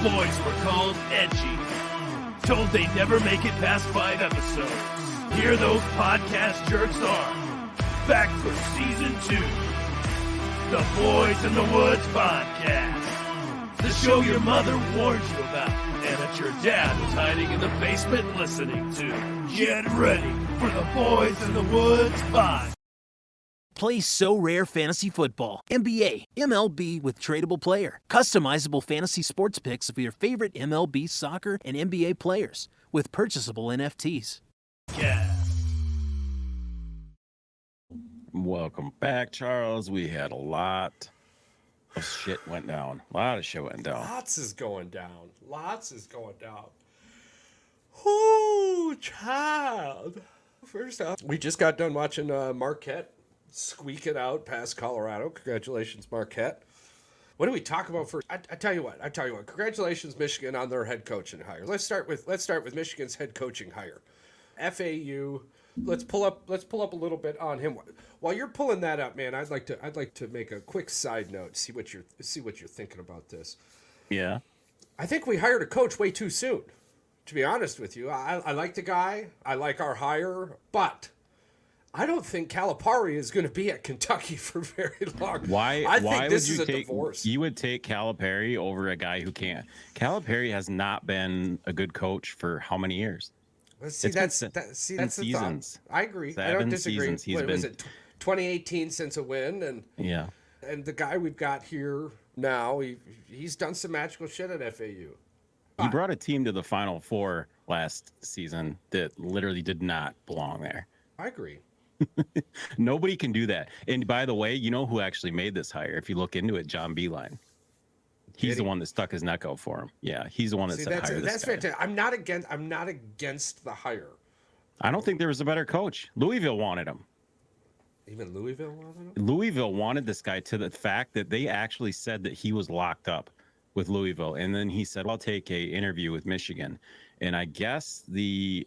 boys were called edgy. Told they never make it past 5 episodes. Here those podcast jerks are. Back for season 2. The Boys in the Woods podcast. The show your mother warned you about and that your dad was hiding in the basement listening to. Get ready for the Boys in the Woods podcast. Play So Rare Fantasy Football, NBA, MLB with tradable player. Customizable fantasy sports picks of your favorite MLB, soccer, and NBA players with purchasable NFTs. Yeah. Welcome back, Charles. We had a lot of shit went down. A lot of shit went down. Lots is going down. Whoo, child. First off, we just got done watching Marquette squeak it out past Colorado. Congratulations, Marquette. What do we talk about first? I tell you what. Congratulations, Michigan, on their head coaching hire. Let's start with Michigan's head coaching hire. FAU. Let's pull up a little bit on him. While you're pulling that up, man, I'd like to make a quick side note. See what you're thinking about this. Yeah. I think we hired a coach way too soon. To be honest with you, I like the guy. I like our hire, but I don't think Calipari is going to be at Kentucky for very long. Why think this would you is a divorce. You would take Calipari over a guy who can't. Calipari has not been a good coach for how many years? That's the seasons. thought. I agree. 7 I don't disagree. seasons Was it 2018 since a win? And the guy we've got here now, he's done some magical shit at FAU. He brought a team to the Final Four last season that literally did not belong there. I agree. Nobody can do that. And by the way, you know who actually made this hire? If you look into it, John Beeline. He's the one that stuck his neck out for him. Yeah, he's the one that said hire this that's guy. fantastic. I'm not against the hire. I don't think there was a better coach. Louisville wanted him. Even Louisville wanted him? Louisville wanted this guy to the fact that they actually said that he was locked up with Louisville. And then he said, I'll take a interview with Michigan. And I guess Dickhead,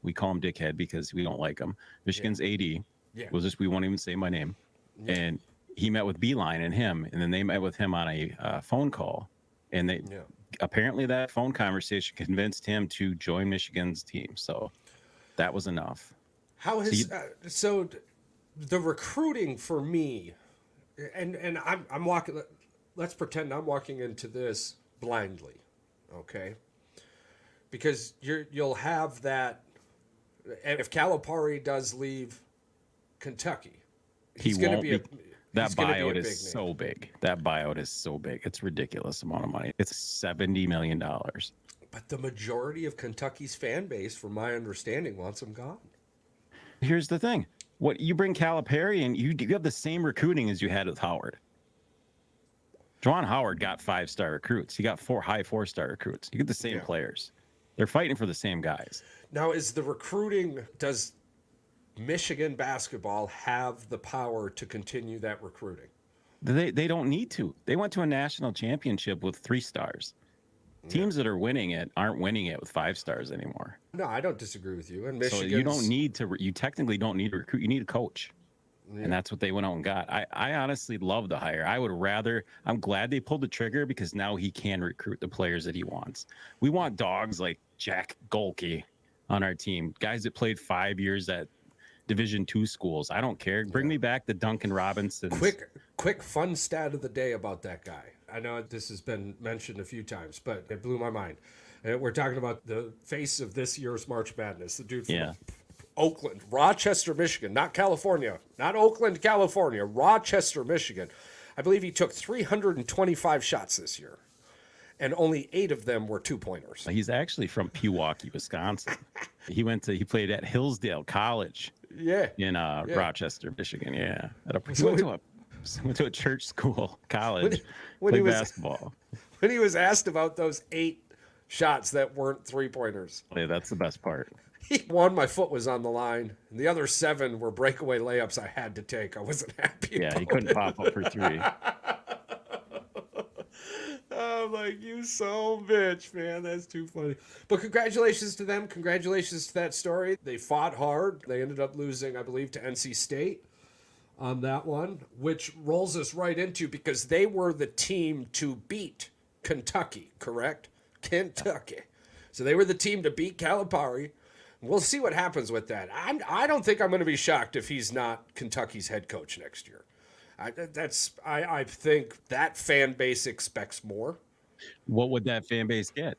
we call him Dickhead because we don't like him. Michigan's AD we won't even say my name. Yeah. And he met with Beeline and him, and then they met with him on a phone call. And apparently that phone conversation convinced him to join Michigan's team. So that was enough. How has so the recruiting for me, and I'm walking. Let's pretend I'm walking into this blindly, okay? Because you'll have that. And if Calipari does leave Kentucky, he's going to be that buyout is so big. That buyout is so big. It's a ridiculous amount of money. It's $70 million. But the majority of Kentucky's fan base, from my understanding, wants him gone. Here's the thing. What you bring Calipari and you have the same recruiting as you had with Howard. Juwan Howard got 5-star recruits. He got 4-star recruits. You get the same players. They're fighting for the same guys. Now, does Michigan basketball have the power to continue that recruiting? They don't need to. They went to a national championship with 3 stars. Teams that are winning it aren't winning it with 5 stars anymore. No, I don't disagree with you. And Michigan, so you don't need to. You technically don't need to recruit. You need a coach, and that's what they went out and got. I honestly love the hire. I would rather. I'm glad they pulled the trigger because now he can recruit the players that he wants. We want dogs like Jack Golke on our team, guys that played 5 years at Division II schools. I don't care. Bring me back the Duncan Robinson. Quick fun stat of the day about that guy. I know this has been mentioned a few times, but it blew my mind. And we're talking about the face of this year's March Madness, the dude from Oakland, Rochester, Michigan, not California, not Oakland, California, Rochester, Michigan. I believe he took 325 shots this year, and only 8 of them were 2-pointers. He's actually from Pewaukee, Wisconsin. He played at Hillsdale College. In Rochester, Michigan. Yeah. Went to a church school, college, played basketball. When he was asked about those 8 shots that weren't 3-pointers. Yeah, that's the best part. One, my foot was on the line. And the other 7 were breakaway layups I had to take. I wasn't happy. Yeah, he couldn't pop up for 3. I'm like, you so bitch, man. That's too funny. But congratulations to them. Congratulations to that story. They fought hard. They ended up losing, I believe, to NC State on that one, which rolls us right into because they were the team to beat Kentucky, correct? Kentucky. So they were the team to beat Calipari. We'll see what happens with that. I don't think I'm going to be shocked if he's not Kentucky's head coach next year. I think that fan base expects more. What would that fan base get?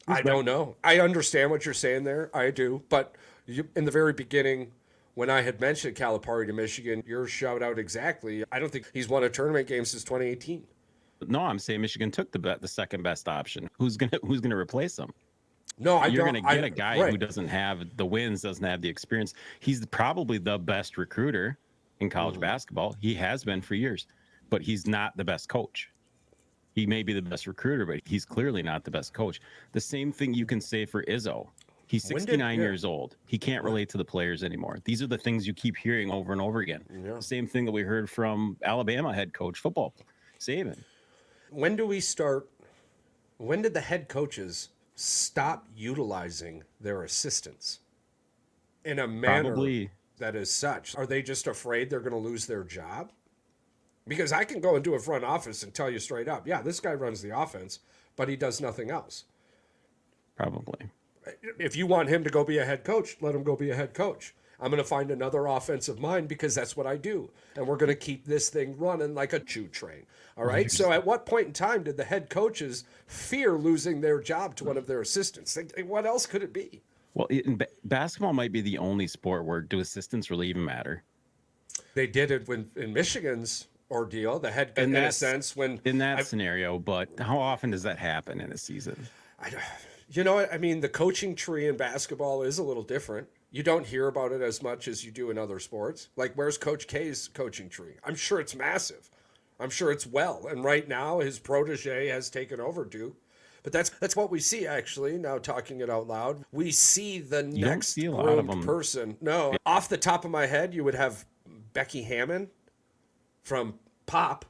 I don't know. I understand what you're saying there. I do. But in the very beginning, when I had mentioned Calipari to Michigan, your shout out exactly. I don't think he's won a tournament game since 2018. No, I'm saying Michigan took the second best option. Who's gonna replace him? No, You're going to get a guy who doesn't have the wins, doesn't have the experience. He's probably the best recruiter in college basketball. He has been for years, but he's not the best coach. He may be the best recruiter, but he's clearly not the best coach. The same thing you can say for Izzo. He's 69 years old. He can't relate to the players anymore. These are the things you keep hearing over and over again. Yeah. Same thing that we heard from Alabama head coach football, Saban. When did the head coaches stop utilizing their assistants in a manner that is such? Are they just afraid they're going to lose their job? Because I can go into a front office and tell you straight up, yeah, this guy runs the offense, but he does nothing else. Probably. If you want him to go be a head coach, let him go be a head coach. I'm going to find another offensive mind because that's what I do. And we're going to keep this thing running like a choo train. All right. So at what point in time did the head coaches fear losing their job to one of their assistants? What else could it be? Well, basketball might be the only sport where do assistants really even matter? They did it in Michigan's ordeal, the head in a sense when in that scenario. But how often does that happen in a season? You know what? I mean, the coaching tree in basketball is a little different. You don't hear about it as much as you do in other sports. Like, where's Coach K's coaching tree? I'm sure it's massive. I'm sure it's well. And right now, his protege has taken over Duke. But that's what we see, actually, now talking it out loud. We see the next groomed person. No, off the top of my head, you would have Becky Hammon from Pop,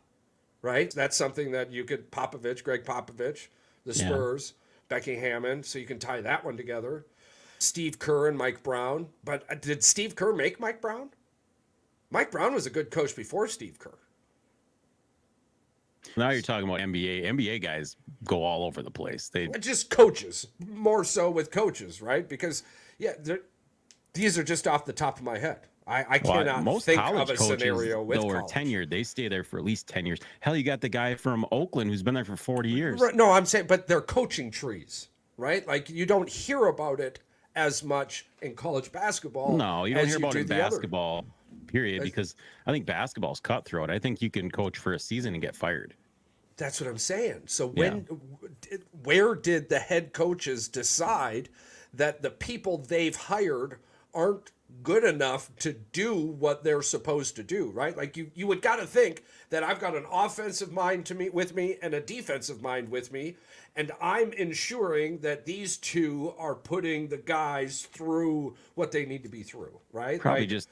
right? That's something that you could, Greg Popovich, the Spurs, Becky Hammon, so you can tie that one together. Steve Kerr and Mike Brown. But did Steve Kerr make Mike Brown? Mike Brown was a good coach before Steve Kerr. Now you're talking about NBA. NBA guys go all over the place. They just coaches, more so with coaches, right? Because, these are just off the top of my head. I cannot think of a scenario with college. Are tenured. They stay there for at least 10 years. Hell, you got the guy from Oakland who's been there for 40 years. Right, no, I'm saying, but they're coaching trees, right? Like, you don't hear about it as much in college basketball. No, you don't hear about it in basketball, period, because I think basketball's cutthroat. I think you can coach for a season and get fired. That's what I'm saying. So where did the head coaches decide that the people they've hired aren't good enough to do what they're supposed to do, right? Like you would got to think that I've got an offensive mind with me and a defensive mind with me, and I'm ensuring that these two are putting the guys through what they need to be through, right? Probably just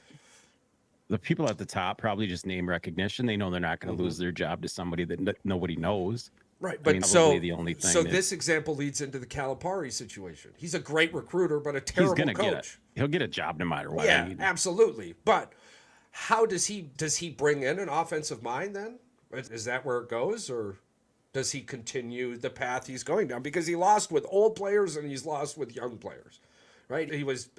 the people at the top, probably just name recognition. They know they're not going to lose their job to somebody that nobody knows. Right, but this example leads into the Calipari situation. He's a great recruiter, but a terrible coach. He'll get a job no matter what. Yeah, absolutely. But how does he bring in an offensive mind then? Is that where it goes, or does he continue the path he's going down? Because he lost with old players and he's lost with young players, right?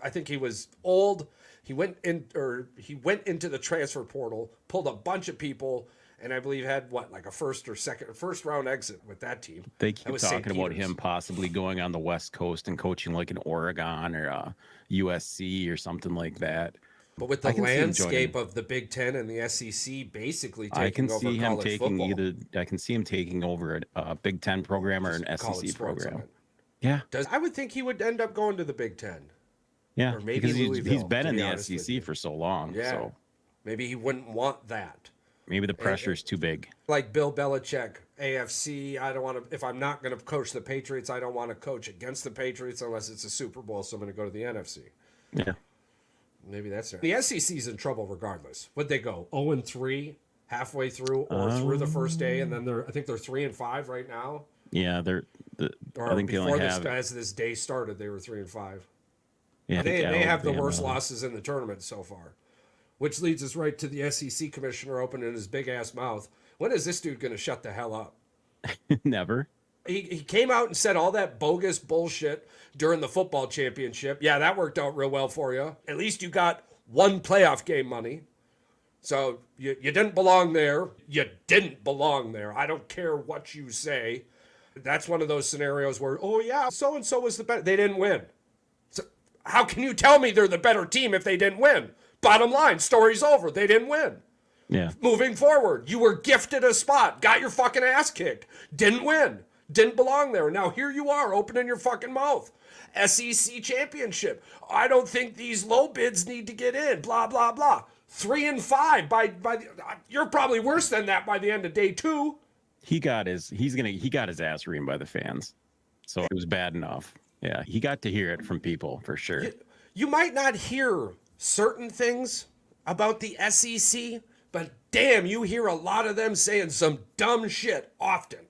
I think he was old. He went into the transfer portal, pulled a bunch of people. And I believe had a first round exit with that team. They keep talking about him possibly going on the West Coast and coaching like in Oregon or USC or something like that. But with the landscape of the Big Ten and the SEC basically taking over college football. I can see him taking over a Big Ten program or an SEC program. Yeah. I would think he would end up going to the Big Ten. Yeah, or maybe because he's been in the SEC for so long. Yeah. So maybe he wouldn't want that. Maybe the pressure is too big. Like Bill Belichick, AFC, I don't want to, if I'm not going to coach the Patriots, I don't want to coach against the Patriots unless it's a Super Bowl, so I'm going to go to the NFC. Yeah. Maybe that's it. The SEC's in trouble regardless. Would they go 0-3 halfway through or through the first day, and then I think they're 3-5 right now? Yeah, I think they only have... As this day started, they were 3-5. Yeah, they have the worst losses in the tournament so far. Which leads us right to the SEC commissioner opening his big-ass mouth. When is this dude going to shut the hell up? Never. He came out and said all that bogus bullshit during the football championship. Yeah, that worked out real well for you. At least you got one playoff game money. So you didn't belong there. You didn't belong there. I don't care what you say. That's one of those scenarios where, oh yeah, so-and-so was the better. They didn't win. So how can you tell me they're the better team if they didn't win? Bottom line, story's over. They didn't win. Yeah. Moving forward, you were gifted a spot, got your fucking ass kicked, didn't win, didn't belong there. Now here you are opening your fucking mouth. SEC championship. I don't think these low bids need to get in, blah, blah, blah. 3-5 you're probably worse than that by the end of day 2. He got his ass reamed by the fans. So it was bad enough. Yeah, he got to hear it from people for sure. You might not hear certain things about the SEC, but damn, you hear a lot of them saying some dumb shit often.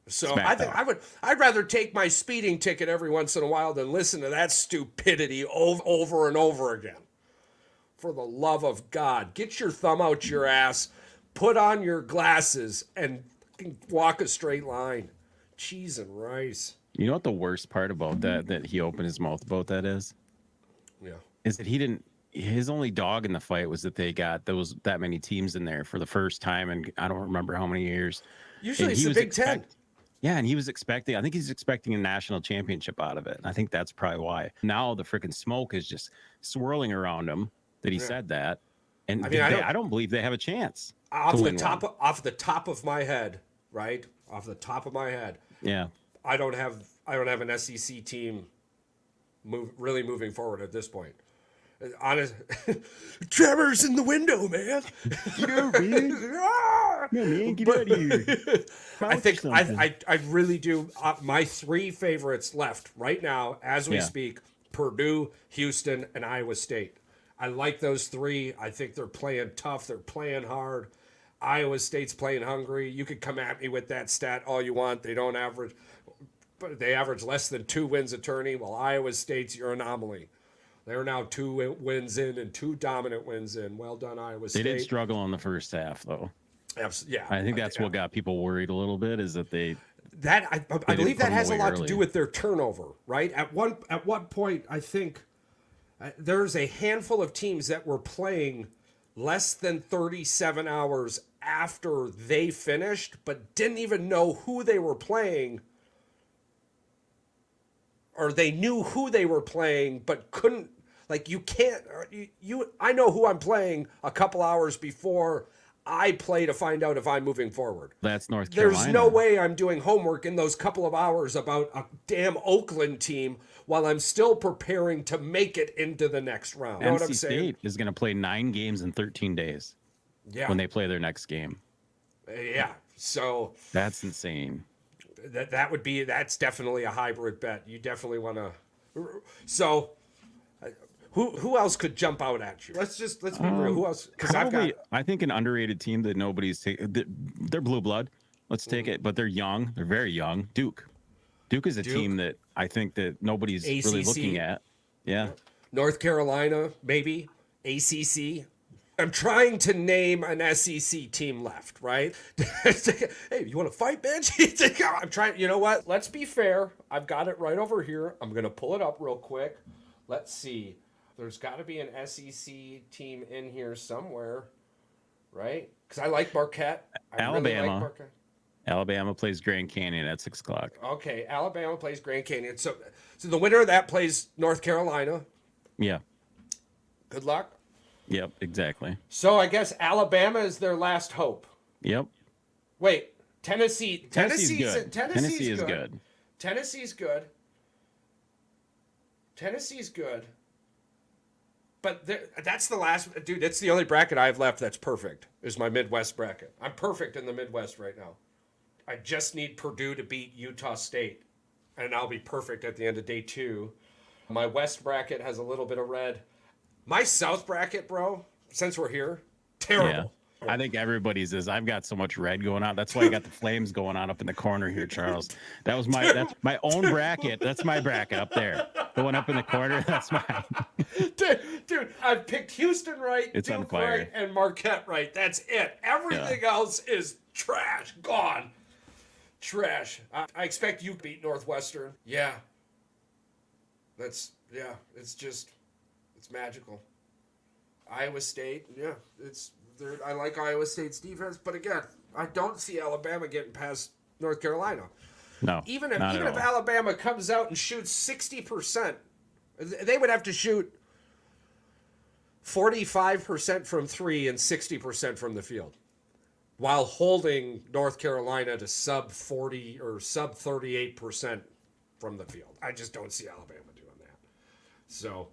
So I'd rather take my speeding ticket every once in a while than listen to that stupidity over and over again. For the love of God, get your thumb out your ass, put on your glasses, and walk a straight line. Cheese and rice. You know what the worst part about that he opened his mouth about that is? Yeah. Is that his only dog in the fight was that they got that many teams in there for the first time in I don't remember how many years. Usually it's the Big Ten. Yeah, and I think he's expecting a national championship out of it. And I think that's probably why. Now the freaking smoke is just swirling around him that he said that. And I don't believe they have a chance. Off the top of my head, right? Off the top of my head. Yeah. I don't have an SEC team really moving forward at this point. Honest, Trevor's in the window, man. Man, get out of here. I think I really do. My 3 favorites left right now, as we speak: Purdue, Houston, and Iowa State. I like those 3. I think they're playing tough. They're playing hard. Iowa State's playing hungry. You could come at me with that stat all you want. They don't average, but they average less than 2 wins a tourney. While Iowa State's your anomaly. They're now 2 wins in and 2 dominant wins in. Well done, Iowa State. They did struggle in the first half, though. Yeah, I think that's what got people worried a little bit is that I believe that has a lot to do with their turnover, right? At one point, I think there's a handful of teams that were playing less than 37 hours after they finished, but didn't even know who they were playing. Or they knew who they were playing, but couldn't, like, you can't, I know who I'm playing a couple hours before I play to find out if I'm moving forward. That's North Carolina. There's no way I'm doing homework in those couple of hours about a damn Oakland team while I'm still preparing to make it into the next round. You know what I'm saying? State is going to play 9 games in 13 days when they play their next game. Yeah, so. That's insane. That's definitely a hybrid bet. You definitely want to. So, who else could jump out at you? Let's be real. Who else? Because I think an underrated team that nobody's taking. They're blue blood. Let's take it, but they're young. They're very young. Duke is a team that I think that nobody's really looking at. Yeah. North Carolina, maybe ACC. I'm trying to name an SEC team left, right? Hey, you want to fight, man? I'm trying. You know what? Let's be fair. I've got it right over here. I'm going to pull it up real quick. Let's see. There's got to be an SEC team in here somewhere, right? Because I like Marquette. Alabama. Really like Marquette. Alabama plays Grand Canyon at 6 o'clock. Okay, Alabama plays Grand Canyon. So the winner of that plays North Carolina. Yeah. Good luck. Yep, exactly. So I guess Alabama is their last hope. Yep. Wait, Tennessee. Tennessee's good. Tennessee is good. Tennessee's good. Tennessee's good. But that's the last, dude. That's the only bracket I have left that's perfect. Is my Midwest bracket. I'm perfect in the Midwest right now. I just need Purdue to beat Utah State, and I'll be perfect at the end of day 2. My West bracket has a little bit of red. My South bracket, bro, since we're here, terrible. Yeah. I think everybody's is. I've got so much red going on. That's why I got the flames going on up in the corner here, Charles. That's my own bracket. That's my bracket up there. The one up in the corner, that's mine. Dude, I've picked Houston right, it's Duke on fire. right, and Marquette right. That's it. Everything else is trash. Gone. Trash. I expect you to beat Northwestern. Yeah. It's magical. Iowa State, yeah, I like Iowa State's defense, but again, I don't see Alabama getting past North Carolina. No, even if Alabama comes out and shoots 60%, they would have to shoot 45% from three and 60% from the field, while holding North Carolina to sub 40 or sub 38% from the field. I just don't see Alabama doing that. So,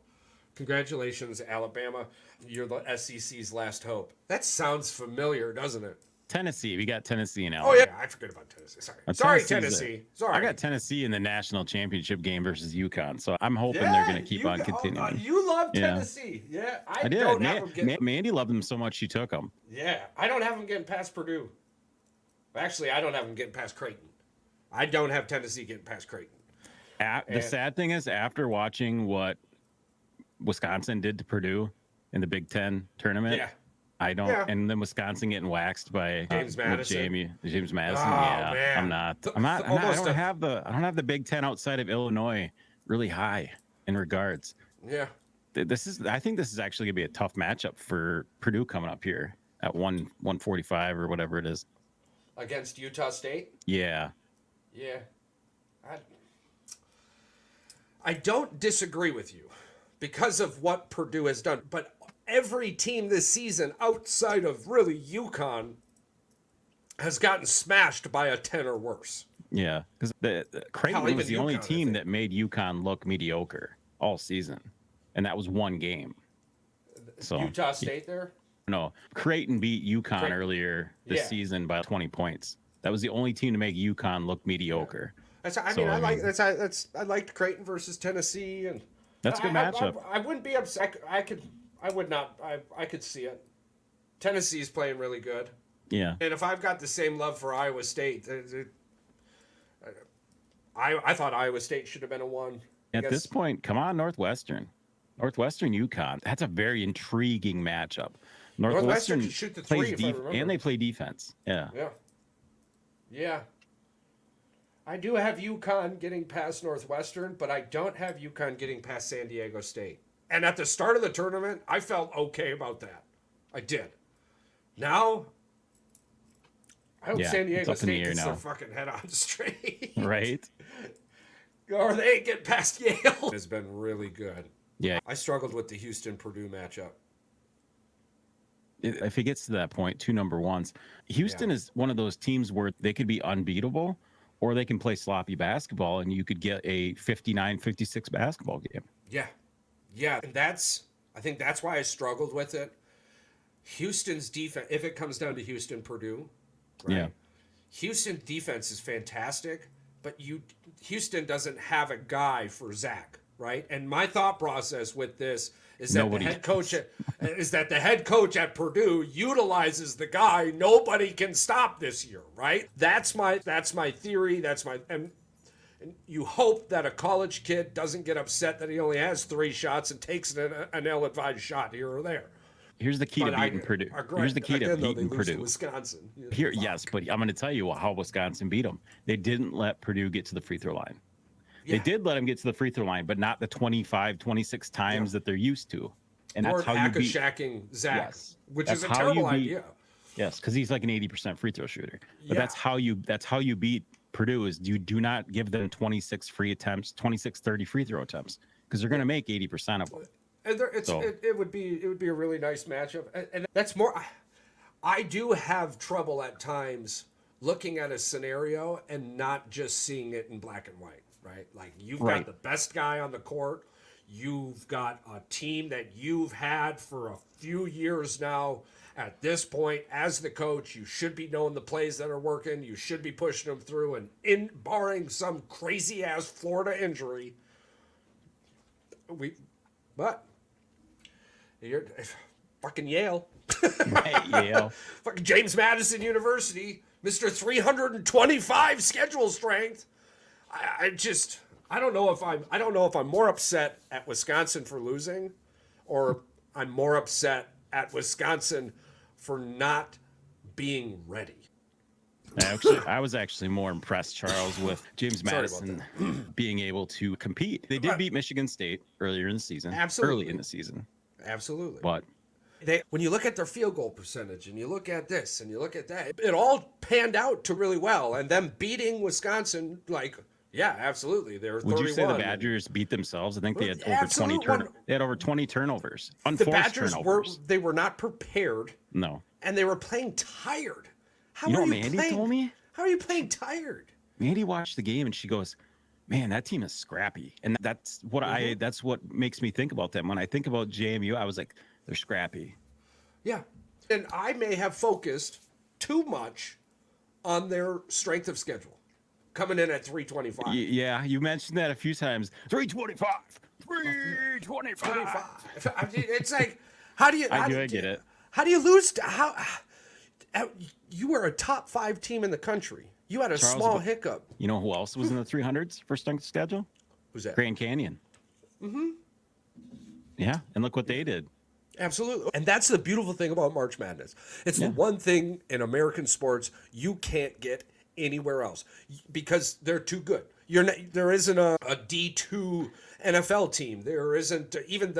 congratulations, Alabama. You're the SEC's last hope. That sounds familiar, doesn't it? Tennessee. We got Tennessee and Alabama. Oh, yeah. I forget about Tennessee. Sorry, Tennessee. Sorry. I got Tennessee in the national championship game versus UConn, so I'm hoping they're going to keep on continuing. You love Tennessee. Yeah, I did. Don't have them Mandy loved them so much she took them. Yeah, I don't have them getting past Purdue. Actually, I don't have them getting past Creighton. I don't have Tennessee getting past Creighton. The sad thing is, after watching what Wisconsin did to Purdue in the Big Ten tournament, I don't. Yeah. And then Wisconsin getting waxed by James Madison. James Madison. Oh, yeah, man. I don't have the Big Ten outside of Illinois really high in regards. Yeah. I think this is actually gonna be a tough matchup for Purdue coming up here at 145 or whatever it is. Against Utah State? Yeah. Yeah. I don't disagree with you because of what Purdue has done, but every team this season outside of really UConn has gotten smashed by a 10 or worse. Yeah, because Creighton was the only team that made UConn look mediocre all season, and that was one game. So Utah State there? No, Creighton beat UConn earlier this season by 20 points. That was the only team to make UConn look mediocur. I liked Creighton versus Tennessee, and that's a good matchup. I wouldn't be upset. I could see it. Tennessee's playing really good. Yeah. And if I've got the same love for Iowa State, I thought Iowa State should have been a 1. At this point, come on, Northwestern UConn. That's a very intriguing matchup. Northwestern can shoot the 3 and they play defense. Yeah. Yeah. Yeah. I do have UConn getting past Northwestern, but I don't have UConn getting past San Diego State. And at the start of the tournament, I felt okay about that. I did. Now, I hope San Diego State gets their fucking head on straight. Right. Or they ain't get past Yale. It's been really good. Yeah. I struggled with the Houston-Purdue matchup. If it gets to that point, 2 number ones. Houston is one of those teams where they could be unbeatable, or they can play sloppy basketball, and you could get a 59-56 basketball game. Yeah. Yeah, and I think that's why I struggled with it. Houston's defense, if it comes down to Houston-Purdue, right? Yeah. Houston's defense is fantastic, but Houston doesn't have a guy for Zach, right? And my thought process with this is that the head coach at Purdue utilizes the guy nobody can stop this year, right? That's my theory. And you hope that a college kid doesn't get upset that he only has 3 shots and takes an ill-advised shot here or there. Here's the key to beating Purdue. Here's the key to beating Purdue. Wisconsin. Yes, but I'm going to tell you how Wisconsin beat them. They didn't let Purdue get to the free throw line. Yeah. They did let them get to the free throw line, but not the 25, 26 times that they're used to. And that's how you beat shacking Zach, which is a terrible idea. Yes, because he's like an 80% free throw shooter. But that's how you beat Purdue is you do not give them 26 free attempts, 26, 30 free throw attempts, because they're going to make 80% of them. And it would be a really nice matchup. And that's more. I do have trouble at times looking at a scenario and not just seeing it in black and white, right? Like you've got the best guy on the court. You've got a team that you've had for a few years now. At this point, as the coach, you should be knowing the plays that are working. You should be pushing them through. And barring some crazy ass Florida injury, but you're fucking Yale. Yale. Fucking James Madison University, Mr. 325 schedule strength. I don't know if I'm more upset at Wisconsin for losing, or I'm more upset at Wisconsin for not being ready. I was actually more impressed, Charles, with James Madison being able to compete. They did beat Michigan State earlier in the season. Absolutely. Early in the season. Absolutely. But when you look at their field goal percentage and you look at this and you look at that, it all panned out to really well. And them beating Wisconsin, like, yeah, absolutely. They were 31. Would you say the Badgers beat themselves? I think they had over 20 turnovers. They had over 20 turnovers. Unforced the Badgers turnovers. were not prepared. No. And they were playing tired. How you know are what you Mandy playing? told me? How are you playing tired? Mandy watched the game and she goes, "Man, that team is scrappy." And that's what that's what makes me think about them. When I think about JMU, I was like, they're scrappy. Yeah. And I may have focused too much on their strength of schedule. Coming in at 325. Yeah, you mentioned that a few times. 325. 325. I mean, it's like, how do you? I get it. How do you lose? You were a top 5 team in the country. You had a small hiccup. You know who else was in the 300s for strength schedule? Who's that? Grand Canyon. Mm-hmm. Yeah, and look what they did. Absolutely. And that's the beautiful thing about March Madness. It's the one thing in American sports you can't get anywhere else because they're too good. There isn't a D2 NFL team. There isn't even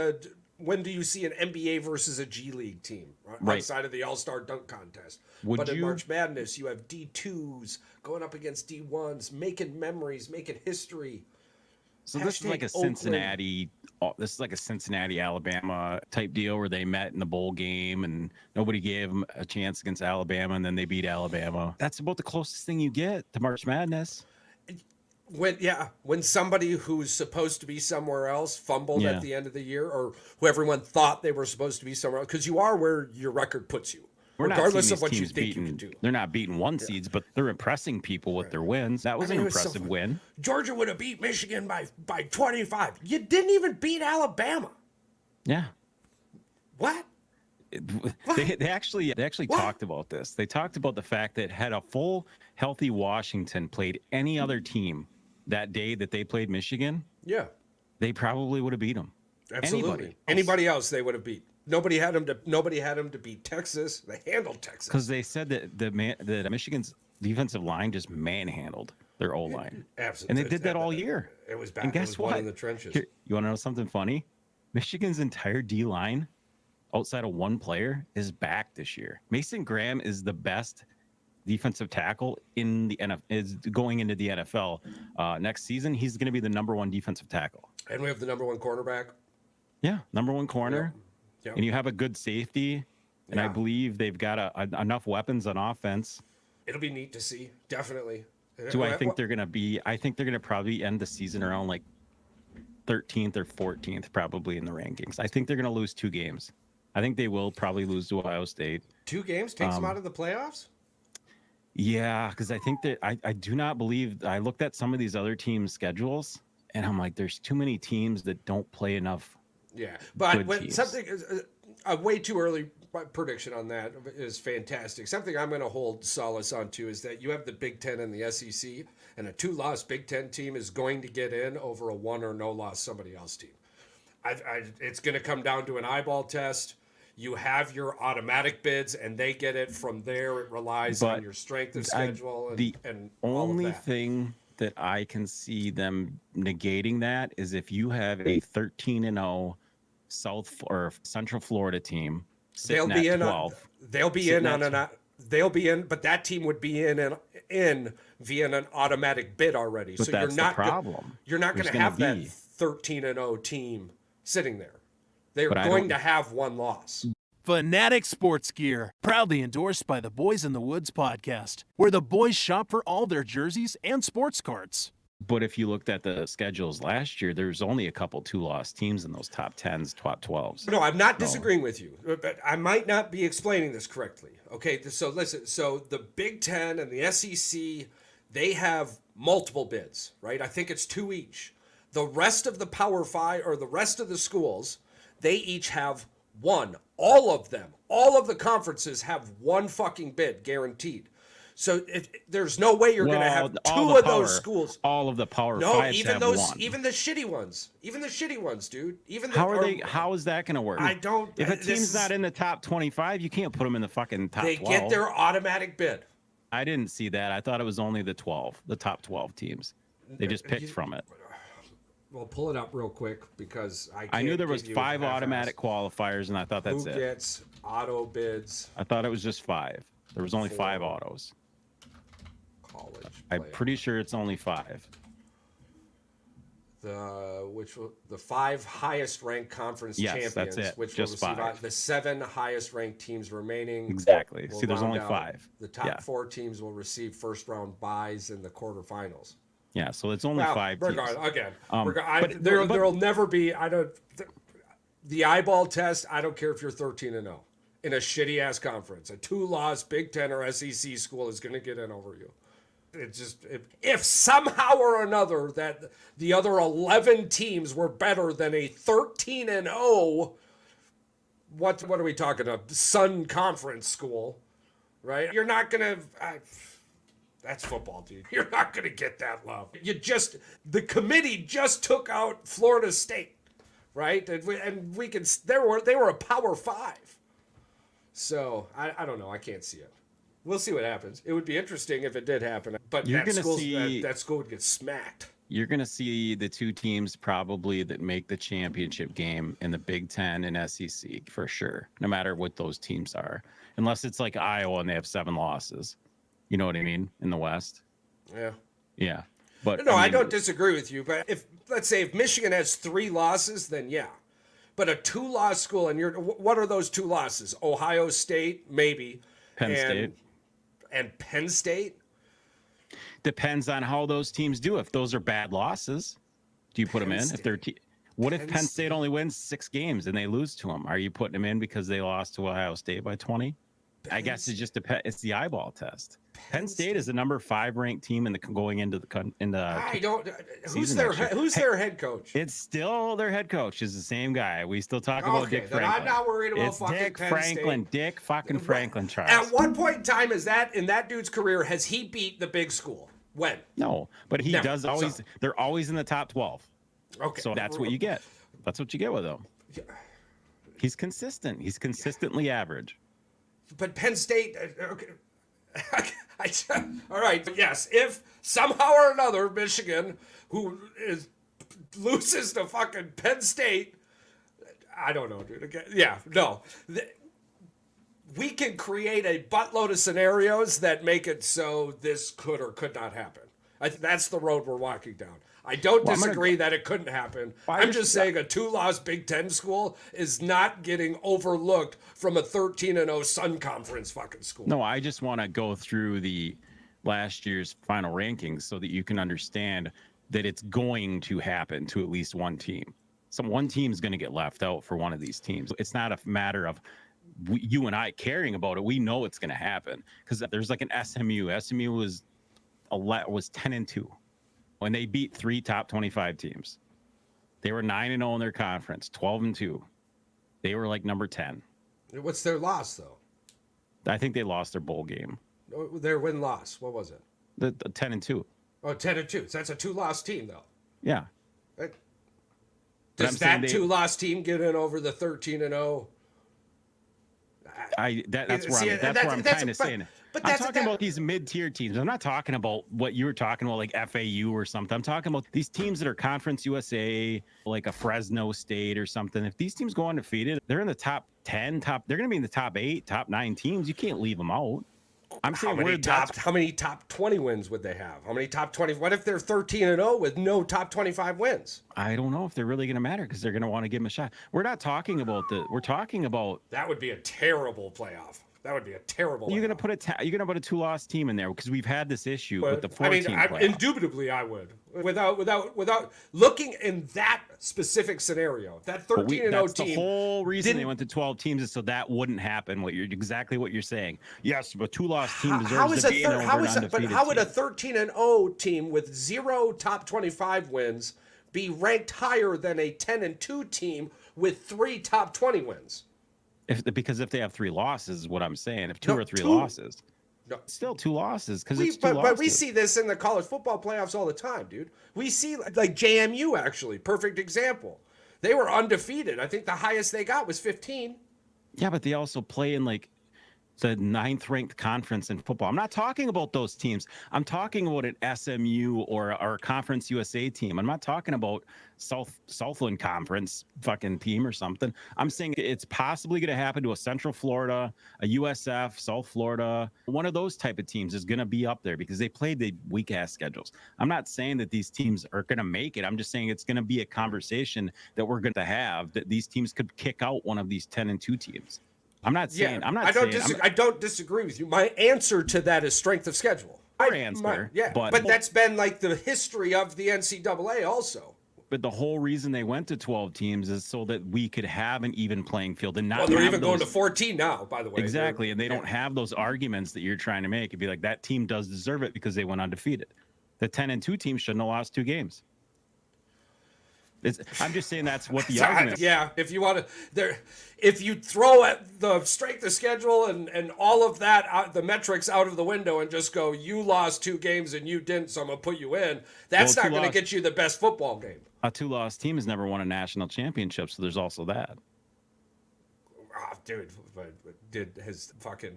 when do you see an NBA versus a G League team outside of the All-Star dunk contest? In March Madness, you have D2s going up against D1s, making memories, making history. So this is like a Cincinnati. This is like a Cincinnati, Alabama type deal where they met in the bowl game and nobody gave them a chance against Alabama, and then they beat Alabama. That's about the closest thing you get to March Madness. When somebody who's supposed to be somewhere else fumbled at the end of the year, or who everyone thought they were supposed to be somewhere else, because you are where your record puts you. Regardless of what you think you can do. They're not beating one seeds, but they're impressing people with their wins. That was an impressive win. Georgia would have beat Michigan by 25. You didn't even beat Alabama. Yeah. What? They actually talked about this. They talked about the fact that had a full, healthy Washington played any other team that day that they played Michigan, they probably would have beat them. Absolutely. Anybody else they would have beat. Nobody had them to beat Texas. They handled Texas because they said that the Michigan's defensive line just manhandled their O-line. Absolutely, and they did that all year. It was bad. And guess what? In the trenches. Here, you want to know something funny? Michigan's entire D line, outside of one player, is back this year. Mason Graham is the best defensive tackle in the NFL. Is going into the NFL next season. He's going to be the #1 defensive tackle. And we have the #1 cornerback. Yeah, #1 corner. Yep. And you have a good safety, and I believe they've got enough weapons on offense. It'll be neat to see, definitely. I think they're going to probably end the season around like 13th or 14th, probably in the rankings. I think they're going to lose 2 games. I think they will probably lose to Ohio State. 2 games takes them out of the playoffs? Yeah, because I think that I do not believe. I looked at some of these other teams' schedules, and I'm like, there's too many teams that don't play enough. Yeah, but when something a way too early prediction on that is fantastic. Something I'm going to hold solace onto is that you have the Big Ten and the SEC, and a 2-loss Big Ten team is going to get in over a 1 or no loss somebody else team. It's going to come down to an eyeball test. You have your automatic bids, and they get it from there. It relies on your strength of schedule and all of that. The only thing that I can see them negating that is if you have a 13-0 South or Central Florida team. They'll be in. They'll be in, but that team would be in via an automatic bid already. But so that's you're not the problem. You're not going to have that 13-0 team sitting there. They're going to have 1 loss. Fanatic Sports Gear, proudly endorsed by the Boys in the Woods podcast, where the boys shop for all their jerseys and sports cards. But if you looked at the schedules last year, there's only a couple 2-loss teams in those top 10s, top 12s. No, I'm not disagreeing with you, but I might not be explaining this correctly. Okay, so listen. So the Big Ten and the SEC, they have multiple bids, right? I think it's 2 each. The rest of the Power 5 or the rest of the schools, they each have 1. All of them, all of the conferences have 1 fucking bid guaranteed. So there's no way you're going to have 2 of those schools. All of the Power 5s even have 1. Even the shitty ones, dude. How is that going to work? If a team's not in the top 25, you can't put them in the fucking top 12. They get their automatic bid. I didn't see that. I thought it was only the top 12 teams. They just picked from it. Well, pull it up real quick because I knew there was 5 automatic qualifiers, and I thought that's Who gets auto bids? I thought it was just 5. There was only 5 autos. College. I'm pretty sure it's only 5. The 5 highest ranked conference champions, that's it. which just will receive 5. The 7 highest ranked teams remaining. Exactly. See, there's only 5. The top 4 teams will receive first round buys in the quarterfinals. Yeah, so it's only 5 teams. Again, but there'll never be. The eyeball test. I don't care if you're 13-0 in a shitty ass conference. A 2-loss Big Ten or SEC school is going to get in over you. It's just if somehow or another that the other 11 teams were better than a 13-0. What are we talking about? Sun Conference school, right? You're not gonna. That's football, dude. You're not gonna get that love. The committee just took out Florida State, right? And we can. They were a Power 5. So I don't know. I can't see it. We'll see what happens. It would be interesting if it did happen, but that school would get smacked. You're going to see the 2 teams probably that make the championship game in the Big Ten and SEC for sure, no matter what those teams are, unless it's like Iowa and they have 7 losses. You know what I mean? In the West. Yeah. Yeah. But no, I don't disagree with you. But let's say if Michigan has 3 losses, then yeah. But a 2-loss school, and what are those 2 losses? Ohio State, maybe. Penn State. And Penn State? Depends on how those teams do. If those are bad losses, do you put them in? If they're what if Penn State only wins 6 games and they lose to them? Are you putting them in because they lost to Ohio State by 20? I guess it just depends. It's the eyeball test. Penn State is the number 5 ranked team going into the. I don't. Who's their head coach? It's still their head coach is the same guy. We still talk about Dick Franklin. I'm not worried about fucking Dick Penn Franklin. State. Dick fucking Franklin. Charles. At what point in time is that in that dude's career has he beat the big school? When? No, but he does always. So, they're always in the top 12. Okay, so that's what you get. That's what you get with him. He's consistent. He's consistently average. But Penn State, okay. All right, yes. If somehow or another Michigan, loses to fucking Penn State, I don't know, dude. Okay, yeah, no. We can create a buttload of scenarios that make it so this could or could not happen. That's the road we're walking down. I don't disagree that it couldn't happen. I'm just saying a 2-loss Big Ten school is not getting overlooked from a 13-0 Sun Conference fucking school. No, I just want to go through the last year's final rankings so that you can understand that it's going to happen to at least one team. One team's going to get left out for one of these teams. It's not a matter of you and I caring about it. We know it's going to happen because there's like an SMU. SMU was 10-2. When they beat 3 top 25 teams. They were 9-0 in their conference, 12-2. They were like number 10. What's their loss, though? I think they lost their bowl game. Their win-loss, what was it? The 10-2. Oh, 10-2. So that's a 2-loss team, though. Yeah. Does that 2-loss team get in over the 13-0? That's where I'm kind of saying it. But I'm talking about these mid-tier teams. I'm not talking about what you were talking about, like FAU or something. I'm talking about these teams that are Conference USA, like a Fresno State or something. If these teams go undefeated, they're in the top 10, they're going to be in the top 8, top 9 teams. You can't leave them out. I'm saying how many top 20 wins would they have? How many top 20? What if they're 13-0 with no top 25 wins? I don't know if they're really going to matter because they're going to want to give them a shot. We're not talking about we're talking about that would be a terrible playoff. That would be a terrible. You're gonna put a 2-loss team in there because we've had this issue with the 14 playoff. Indubitably, I would without looking in that specific scenario. That 13-0 that's team. The whole reason they went to 12 teams is so that wouldn't happen. Exactly what you're saying. Yes, but 2-loss team deserves to be in over an undefeated But how would a 13-0 team with 0 top 25 wins be ranked higher than a 10-2 team with 3 top 20 wins? Because if they have 3 losses, is what I'm saying. If 2 or 3 losses, still 2 losses because it's 2 losses. But we see this in the college football playoffs all the time, dude. We see like JMU actually, perfect example. They were undefeated. I think the highest they got was 15. Yeah, but they also play in It's a 9th-ranked conference in football. I'm not talking about those teams. I'm talking about an SMU or a Conference USA team. I'm not talking about Southland Conference fucking team or something. I'm saying it's possibly going to happen to a Central Florida, a USF, South Florida. One of those type of teams is going to be up there because they played the weak-ass schedules. I'm not saying that these teams are going to make it. I'm just saying it's going to be a conversation that we're going to have, that these teams could kick out one of these 10-2 teams. I don't disagree with you. My answer to that is strength of schedule. But that's been like the history of the NCAA also. But the whole reason they went to 12 teams is so that we could have an even playing field and not. Well, they're even going to 14 now, by the way. Exactly, and they don't have those arguments that you're trying to make. It'd be like that team does deserve it because they went undefeated. The 10-2 team shouldn't have lost 2 games. I'm just saying that's what the argument is. Yeah, if you want to, if you throw at the strength of schedule and all of that, the metrics out of the window and just go, you lost 2 games and you didn't, so I'm going to put you in, that's not going to get you the best football game. A 2-loss team has never won a national championship, so there's also that. Oh, dude,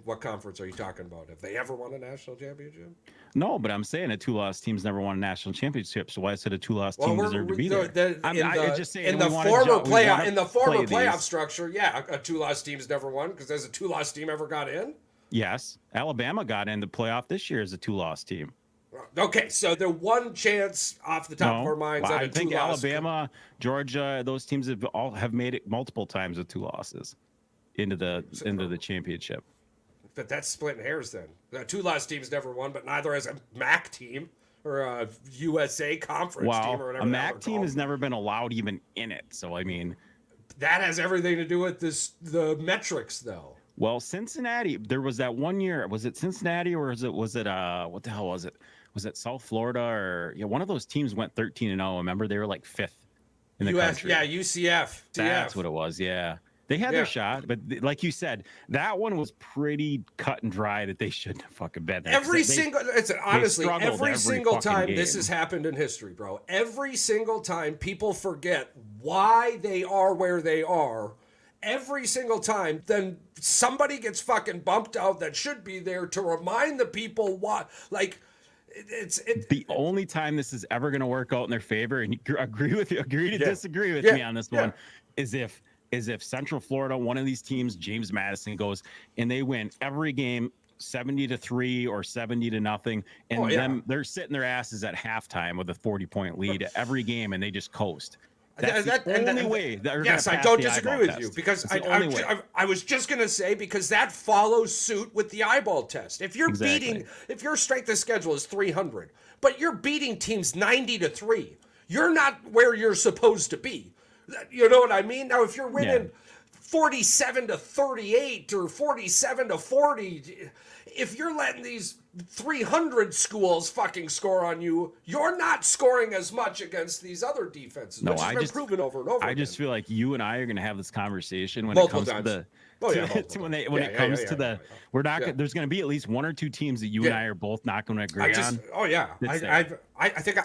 what conference are you talking about? Have they ever won a national championship? No, but I'm saying a 2-loss team's never won a national championship. So why I said a 2-loss team deserved to be there? In the former playoff structure, yeah, a 2-loss team's never won because there's a 2-loss team ever got in. Yes, Alabama got in the playoff this year as a 2-loss team. Okay, so the one chance off the top of our minds. I think Alabama, Georgia, those teams have made it multiple times with 2 losses into the championship. But that's splitting hairs then. The 2-loss team's never won, but neither has a MAC team or a USA conference team or whatever. A MAC team has never been allowed even in it. So I mean, that has everything to do with the metrics, though. Well, Cincinnati, there was that one year. Was it Cincinnati or was it what the hell was it? Was it South Florida or one of those teams went 13-0? Remember, they were like 5th in the country. Yeah, UCF. That's what it was. Yeah. They had their shot, but like you said, that one was pretty cut and dry that they shouldn't have fucking been there. Honestly, every single time this has happened in history, bro, every single time people forget why they are where they are, every single time, then somebody gets fucking bumped out that should be there to remind the people why. Like, the only time this is ever going to work out in their favor, and you agree to disagree with me on this one, is if Central Florida, one of these teams, James Madison, goes and they win every game 70-3 or 70-0, and they're sitting their asses at halftime with a 40-point lead every game, and they just coast. That's the only way. Yes, I don't disagree with you because I was just going to say, because that follows suit with the eyeball test. If you're if your strength of schedule is 300, but you're beating teams 90-3, you're not where you're supposed to be. You know what I mean? Now, if you're winning 47-38 or 47-40, if you're letting these 300 schools fucking score on you, you're not scoring as much against these other defenses, which has been proven over and over again. I just feel like you and I are going to have this conversation when it comes to the there's going to be at least 1 or 2 teams that you and I are both not going to agree on. Oh yeah, I think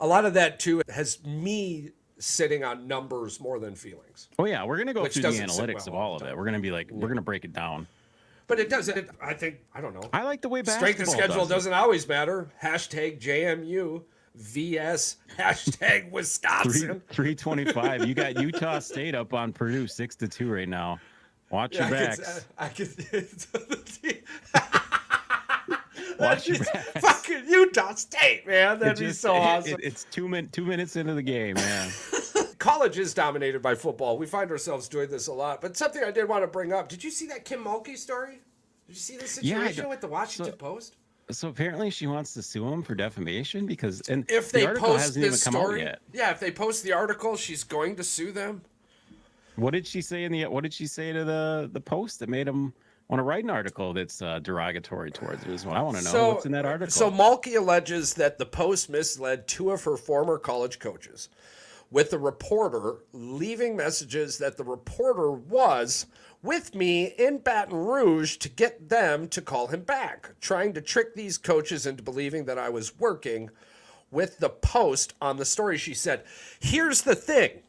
a lot of that too has me sitting on numbers more than feelings. Oh yeah, we're going to go through the analytics of all of it. We're going to be like, we're going to break it down. But it doesn't. I don't know. I like the way basketball strength of schedule doesn't always matter. Hashtag JMU VS hashtag Wisconsin. 325. You got Utah State up on Purdue 6-2 right now. Watch your backs. Watch your backs. Fucking Utah State, man. That'd be so awesome. It's 2 minutes into the game, man. College is dominated by football. We find ourselves doing this a lot. But something I did want to bring up. Did you see that Kim Mulkey story? Did you see this situation with the Washington Post? So apparently she wants to sue him for defamation because if they post this story, if they post the article, she's going to sue them. What did she say to the Post that made him want to write an article that's derogatory towards her? Is what I want to know. What's in that article? So Mulkey alleges that the Post misled 2 of her former college coaches, with the reporter leaving messages that the reporter was with me in Baton Rouge to get them to call him back, trying to trick these coaches into believing that I was working with the Post on the story. She said, here's the thing.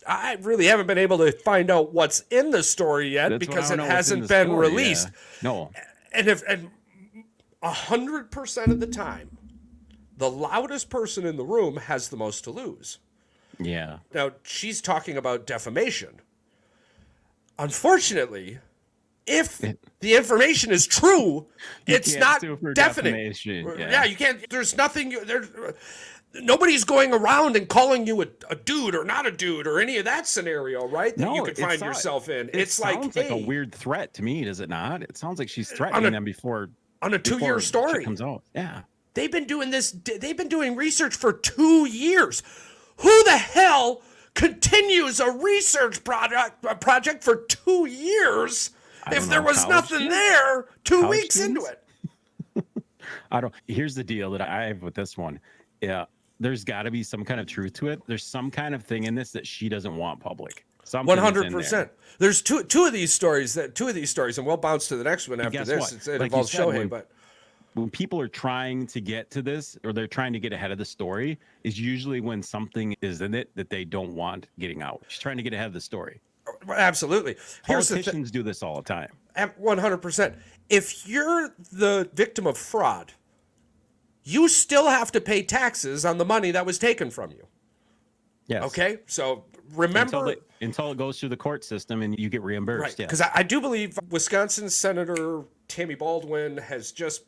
I really haven't been able to find out what's in the story yet because it hasn't been released. Yeah. No. And 100% of the time, the loudest person in the room has the most to lose. Yeah. Now, she's talking about defamation. Unfortunately, if the information is true, it's not definite. Yeah, you can't. There's nothing. Nobody's going around and calling you a dude or not a dude or any of that scenario, right? That you could find yourself in. It sounds like a weird threat to me, does it not? It sounds like she's threatening them before on a 2-year story comes out. Yeah, they've been doing this. They've been doing research for 2 years. Who the hell continues a research project for 2 years if there was nothing there 2 weeks into it? Here's the deal that I have with this one. Yeah, there's got to be some kind of truth to it. There's some kind of thing in this that she doesn't want public. 100%. There's two of these stories, and we'll bounce to the next one after this. It involves Shohei, but when people are trying to get to this, or they're trying to get ahead of the story, is usually when something is in it that they don't want getting out. She's trying to get ahead of the story. Absolutely. Politicians do this all the time. 100%. If you're the victim of fraud, you still have to pay taxes on the money that was taken from you. Yes. Okay? So remember... Until it goes through the court system and you get reimbursed. Right. Because I do believe Wisconsin Senator Tammy Baldwin has just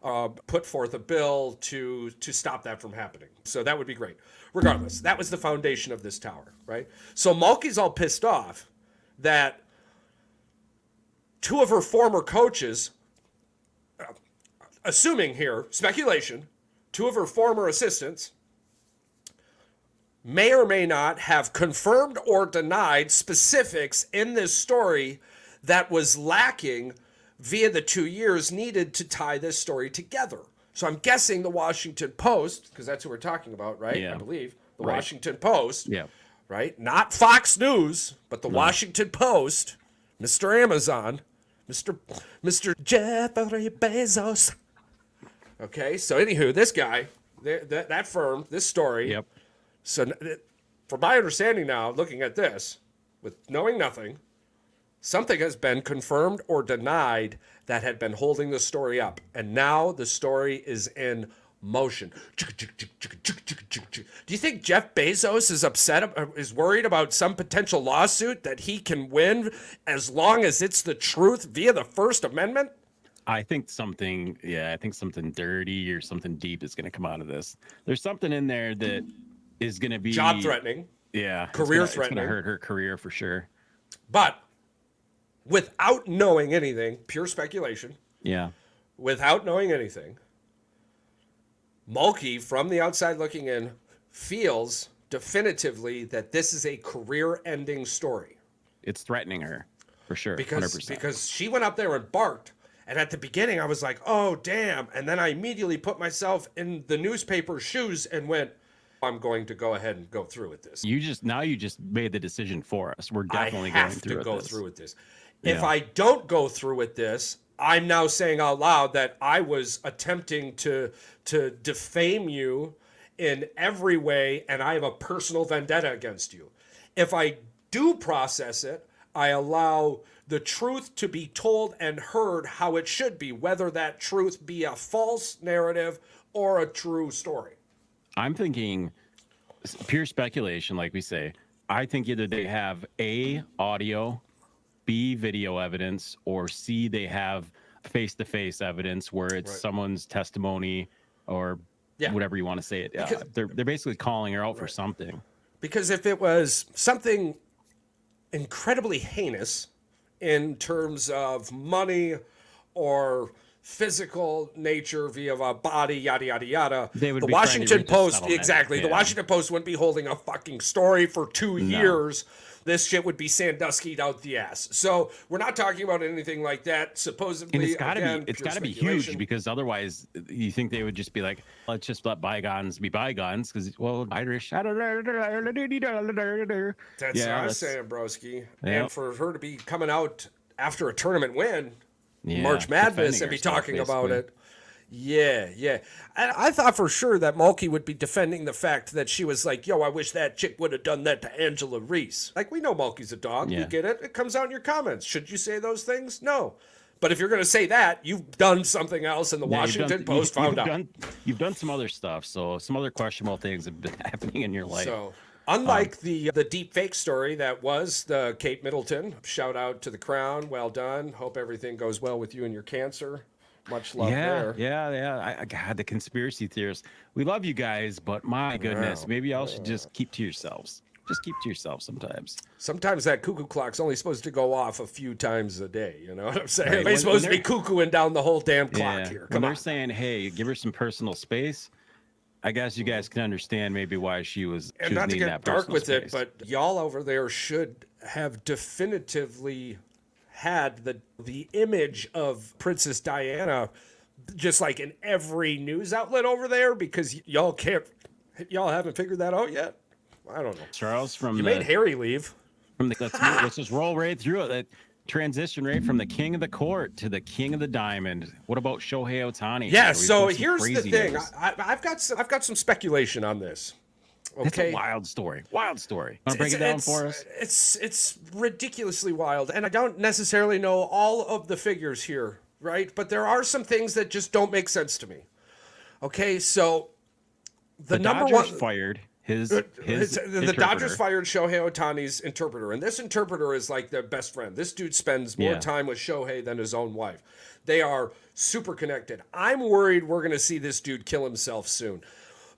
put forth a bill to stop that from happening. So that would be great. Regardless, that was the foundation of this tower, right? So Mulkey's all pissed off that 2 of her former coaches, assuming here, speculation, 2 of her former assistants may or may not have confirmed or denied specifics in this story that was lacking via the 2 years needed to tie this story together. So I'm guessing the Washington Post, because that's who we're talking about, right? Yeah. I believe. The Washington Post, yeah, right? Not Fox News, but the Washington Post, Mr. Amazon, Mr. Jeffrey Bezos. Okay, so anywho, this guy, that firm, this story. Yep. So from my understanding now, looking at this, with knowing nothing, something has been confirmed or denied that had been holding the story up. And now the story is in motion. Do you think Jeff Bezos is worried about some potential lawsuit that he can win as long as it's the truth via the First Amendment? I think something dirty or something deep is going to come out of this. There's something in there that is going to be job threatening. Yeah. Career threatening. It's going to hurt her career for sure. But without knowing anything, pure speculation. Yeah. Without knowing anything, Mulkey, from the outside looking in, feels definitively that this is a career-ending story. It's threatening her, for sure, because 100%. Because she went up there and barked, and at the beginning I was like, oh, damn, and then I immediately put myself in the newspaper's shoes and went, I'm going to go ahead and go through with this. You just made the decision for us. We're definitely going through with this. I have to go through with this. Yeah. If I don't go through with this, I'm now saying out loud that I was attempting to defame you in every way, and I have a personal vendetta against you. If I do process it, I allow the truth to be told and heard how it should be, whether that truth be a false narrative or a true story. I'm thinking pure speculation, like we say. I think either they have A, audio, B, video evidence, or C, they have face-to-face evidence where it's someone's testimony or whatever you want to say it. They're basically calling her out for something. Because if it was something incredibly heinous in terms of money or physical nature via a body, yada, yada, yada, the Washington Post, the Washington Post wouldn't be holding a fucking story for 2 years. This shit would be Sandusky'd out the ass. So we're not talking about anything like that. Supposedly, and it's gotta be huge, because otherwise you think they would just be like, let's just let bygones be bygones, because Irish. That's what I was saying, broski. Yeah. And for her to be coming out after a tournament win, March Madness, and be talking about it. Yeah. And I thought for sure that Mulkey would be defending the fact that she was like, yo, I wish that chick would have done that to Angela Reese. Like, we know Mulkey's a dog. Yeah. You get it. It comes out in your comments. Should you say those things? No. But if you're going to say that, you've done something else, and the Washington Post found out. You've done some other stuff, so some other questionable things have been happening in your life. So, unlike the deep fake story that was the Kate Middleton, shout out to the Crown. Well done. Hope everything goes well with you and your cancer. Much love there. Yeah. God, the conspiracy theorists. We love you guys, but my goodness, maybe y'all should just keep to yourselves. Just keep to yourself sometimes. Sometimes that cuckoo clock's only supposed to go off a few times a day. You know what I'm saying? Right. They're supposed to be cuckooing down the whole damn clock here. When they're saying, hey, give her some personal space, I guess you guys can understand maybe why she was. And not to needing get that dark personal with space. it, but y'all over there should have definitively had the image of Princess Diana just like in every news outlet over there, because y'all haven't figured that out yet. I don't know. Charles made Harry leave. Let's just roll right through it. That transition right from the king of the court to the king of the diamond. What about Shohei Ohtani? Yeah. So here's the thing. I've got some speculation on this. Okay. It's a wild story. Want to break it down for us? It's ridiculously wild, and I don't necessarily know all of the figures here, right? But there are some things that just don't make sense to me. Okay, so the number Dodgers one fired the Dodgers fired Shohei Ohtani's interpreter, and this interpreter is like their best friend. This dude spends more time with Shohei than his own wife. They are super connected. I'm worried we're going to see this dude kill himself soon,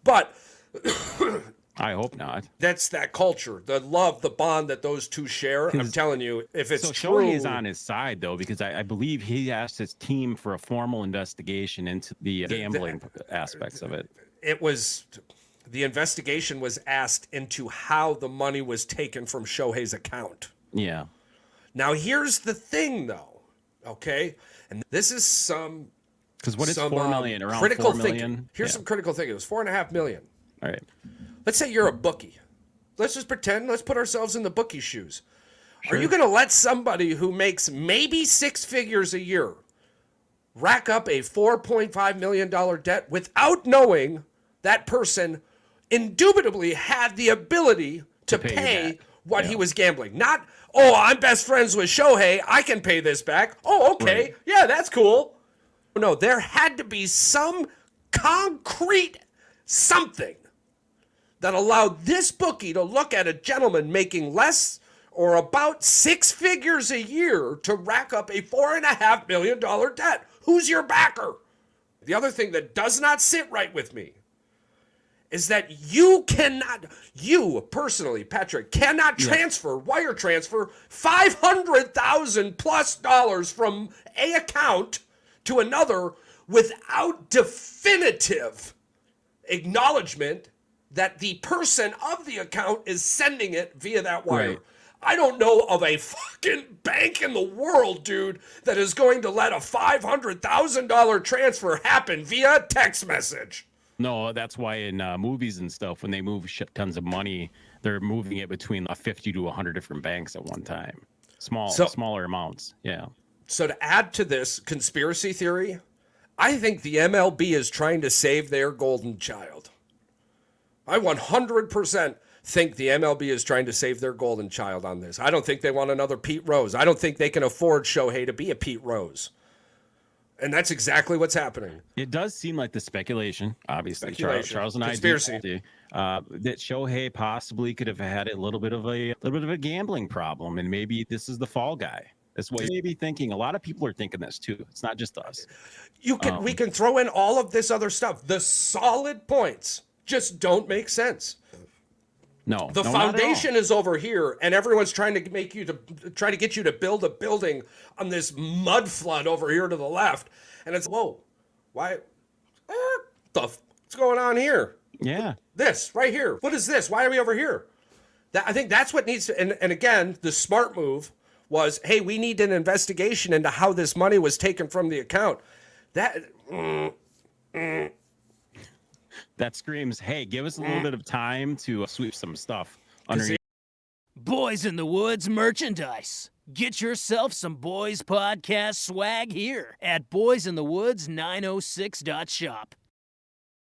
but I hope not. That's that culture, the love, the bond that those two share. I'm telling you, if it's true, Shohei is on his side though, because I believe he asked his team for a formal investigation into the gambling aspects of it. The investigation was asked into how the money was taken from Shohei's account. Yeah. Now, here's the thing, though, okay? And this is some... Because what is 4 million? Around critical 4 million? Thinking. Here's some critical thinking. It was $4.5 million. All right. Let's say you're a bookie. Let's just pretend. Let's put ourselves in the bookie's shoes. Sure. Are you going to let somebody who makes maybe 6 figures a year rack up a $4.5 million debt without knowing that person indubitably had the ability to pay what he was gambling? Not, oh, I'm best friends with Shohei, I can pay this back. Oh, okay. Right. Yeah, that's cool. No, there had to be some concrete something that allowed this bookie to look at a gentleman making less or about 6 figures a year to rack up a $4.5 million debt. Who's your backer? The other thing that does not sit right with me is that you personally, Patrick, cannot wire transfer $500,000 plus from a account to another without definitive acknowledgement that the person of the account is sending it via that wire. Right. I don't know of a fucking bank in the world, dude, that is going to let a $500,000 transfer happen via text message. No, that's why in movies and stuff, when they move tons of money, they're moving it between 50 to 100 different banks at one time. Smaller amounts, yeah. So to add to this conspiracy theory, I think the MLB is trying to save their golden child. I 100% think the MLB is trying to save their golden child on this. I don't think they want another Pete Rose. I don't think they can afford Shohei to be a Pete Rose. And that's exactly what's happening. It does seem like the speculation, obviously. Charles and conspiracy. I that Shohei possibly could have had a little bit of a gambling problem, and maybe this is the fall guy. That's what you may be thinking. A lot of people are thinking this too. It's not just us. We can throw in all of this other stuff. The solid points just don't make sense. No, the foundation is over here, and everyone's trying to get you to build a building on this mud flood over here to the left. And it's whoa, why? What's going on here? Yeah, this right here. What is this? Why are we over here? I think that's what needs to. And again, the smart move was, hey, we need an investigation into how this money was taken from the account. That screams, hey, give us a little bit of time to sweep some stuff underneath. Boys in the Woods merchandise. Get yourself some Boys Podcast swag here at boysinthewoods906.shop.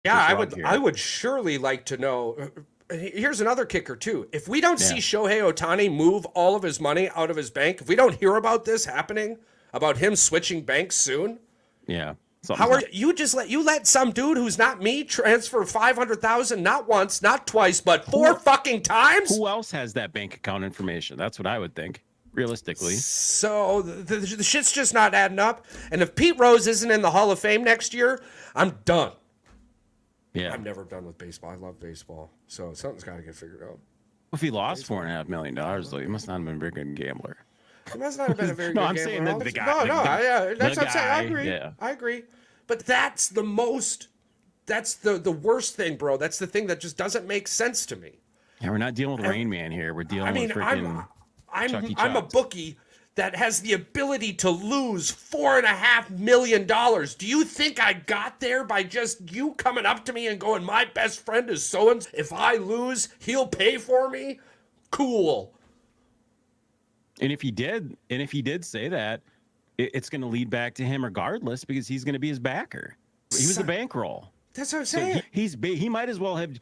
Yeah, Just I would surely like to know. Here's another kicker too. If we don't see Shohei Ohtani move all of his money out of his bank, if we don't hear about this happening, about him switching banks soon, Yeah. how are you let some dude who's not me transfer 500,000 not once, not twice, but four fucking times? Who else has that bank account information? That's what I would think, realistically. So the shit's just not adding up. And if Pete Rose isn't in the Hall of Fame next year, I'm done. Yeah. I'm never done with baseball. I love baseball. So something's got to get figured out. If he lost $4.5 million, though, he must not have been a very good gambler. He must not have been a very No, good I'm gambler. saying that the guy- That's the what I'm saying. I guy, agree. yeah. I agree. But that's the worst thing, bro. That's the thing that just doesn't make sense to me. Yeah, we're not dealing with Rain Man here. We're dealing with freaking Chucky I'm a Chucks. bookie that has the ability to lose $4.5 million. Do you think I got there by just you coming up to me and going, my best friend is so-and-so? If I lose, he'll pay for me? Cool. And if he did say that, it's going to lead back to him regardless because he's going to be his backer. He was a bankroll. That's what I'm So saying. he might as well have